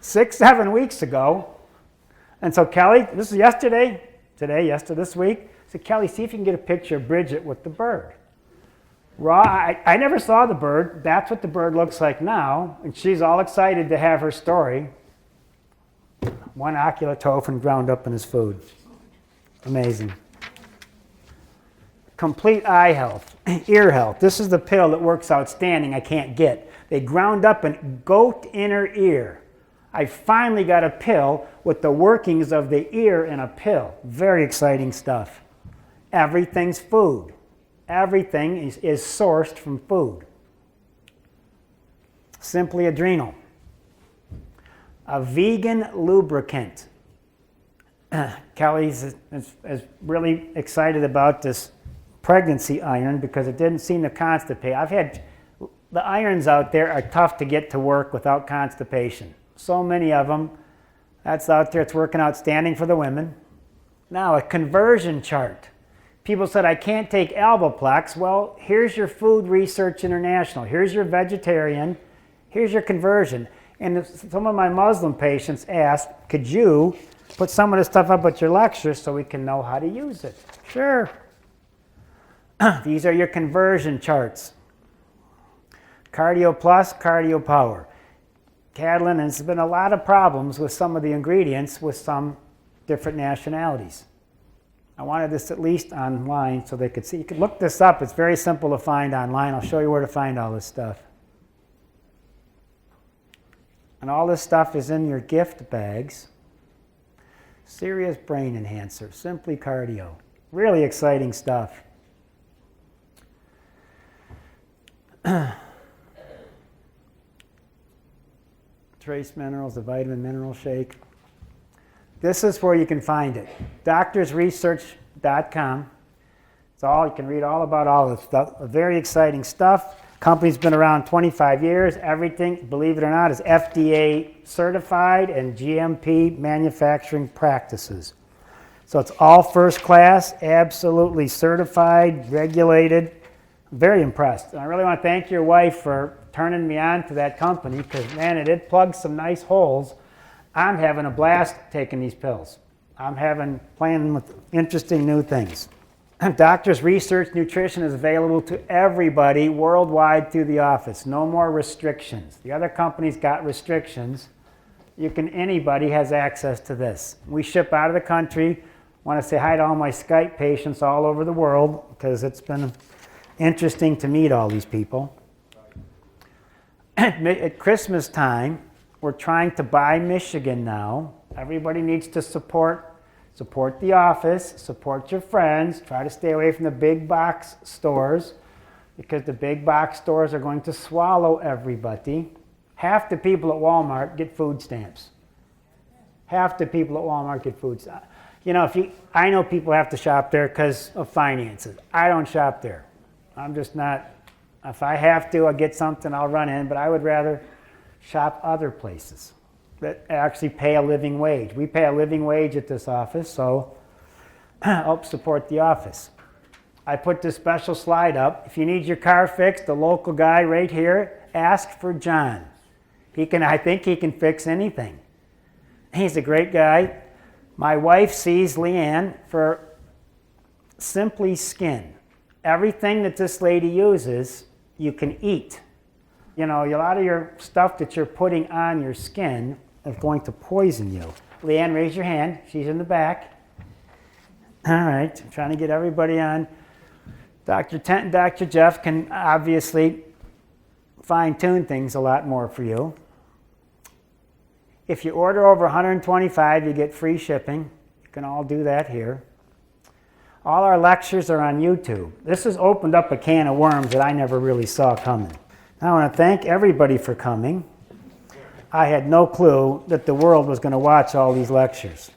6-7 weeks ago. And so Kelly, this is yesterday, this week. I said, Kelly, see if you can get a picture of Bridget with the bird. I never saw the bird. That's what the bird looks like now. And she's all excited to have her story. 1 oculotrophin ground up in his food. Amazing. Complete eye health, ear health. This is the pill that works outstanding I can't get. They ground up an goat inner ear. I finally got a pill with the workings of the ear in a pill. Very exciting stuff. Everything's food. Everything is sourced from food. Simply Adrenal. A vegan lubricant. Kelly's is really excited about this pregnancy iron because it didn't seem to constipate. The irons out there are tough to get to work without constipation. So many of them. That's out there. It's working outstanding for the women. Now, a conversion chart. People said, I can't take Alboplex. Well, here's your Food Research International. Here's your vegetarian. Here's your conversion. And some of my Muslim patients asked, could you put some of this stuff up at your lecture so we can know how to use it? Sure. These are your conversion charts. Cardio Plus, Cardio Power. Catalan, and there's been a lot of problems with some of the ingredients with some different nationalities. I wanted this at least online so they could see. You could look this up. It's very simple to find online. I'll show you where to find all this stuff. And all this stuff is in your gift bags. Serious brain enhancer, Simply Cardio. Really exciting stuff. Trace Minerals, the vitamin mineral shake. This is where you can find it. doctorsresearch.com. It's all, you can read all about all this stuff. Very exciting stuff. Company's been around 25 years. Everything, believe it or not, is FDA certified and GMP manufacturing practices. So it's all first class, absolutely certified, regulated. Very impressed. And I really want to thank your wife for turning me on to that company because, man, it did plug some nice holes. I'm having a blast taking these pills. Playing with interesting new things. Doctors Research Nutrition is available to everybody worldwide through the office. No more restrictions. The other companies got restrictions. Anybody has access to this. We ship out of the country. I want to say hi to all my Skype patients all over the world because it's been interesting to meet all these people. At Christmas time, we're trying to buy Michigan now. Everybody needs to support the office, support your friends, try to stay away from the big box stores because the big box stores are going to swallow everybody. Half the people at Walmart get food stamps. Half the people at Walmart get food stamps. I know people have to shop there because of finances. I don't shop there. I'm just not, if I have to, I'll get something, I'll run in, but I would rather shop other places that actually pay a living wage. We pay a living wage at this office, so help support the office. I put this special slide up. If you need your car fixed, the local guy right here, ask for John. I think he can fix anything. He's a great guy. My wife sees Leanne for Simply Skin. Everything that this lady uses, you can eat. A lot of your stuff that you're putting on your skin is going to poison you. Leanne, raise your hand. She's in the back. All right, I'm trying to get everybody on. Dr. Tent and Dr. Jeff can obviously fine-tune things a lot more for you. If you order over 125, you get free shipping. You can all do that here. All our lectures are on YouTube. This has opened up a can of worms that I never really saw coming. I want to thank everybody for coming. I had no clue that the world was going to watch all these lectures.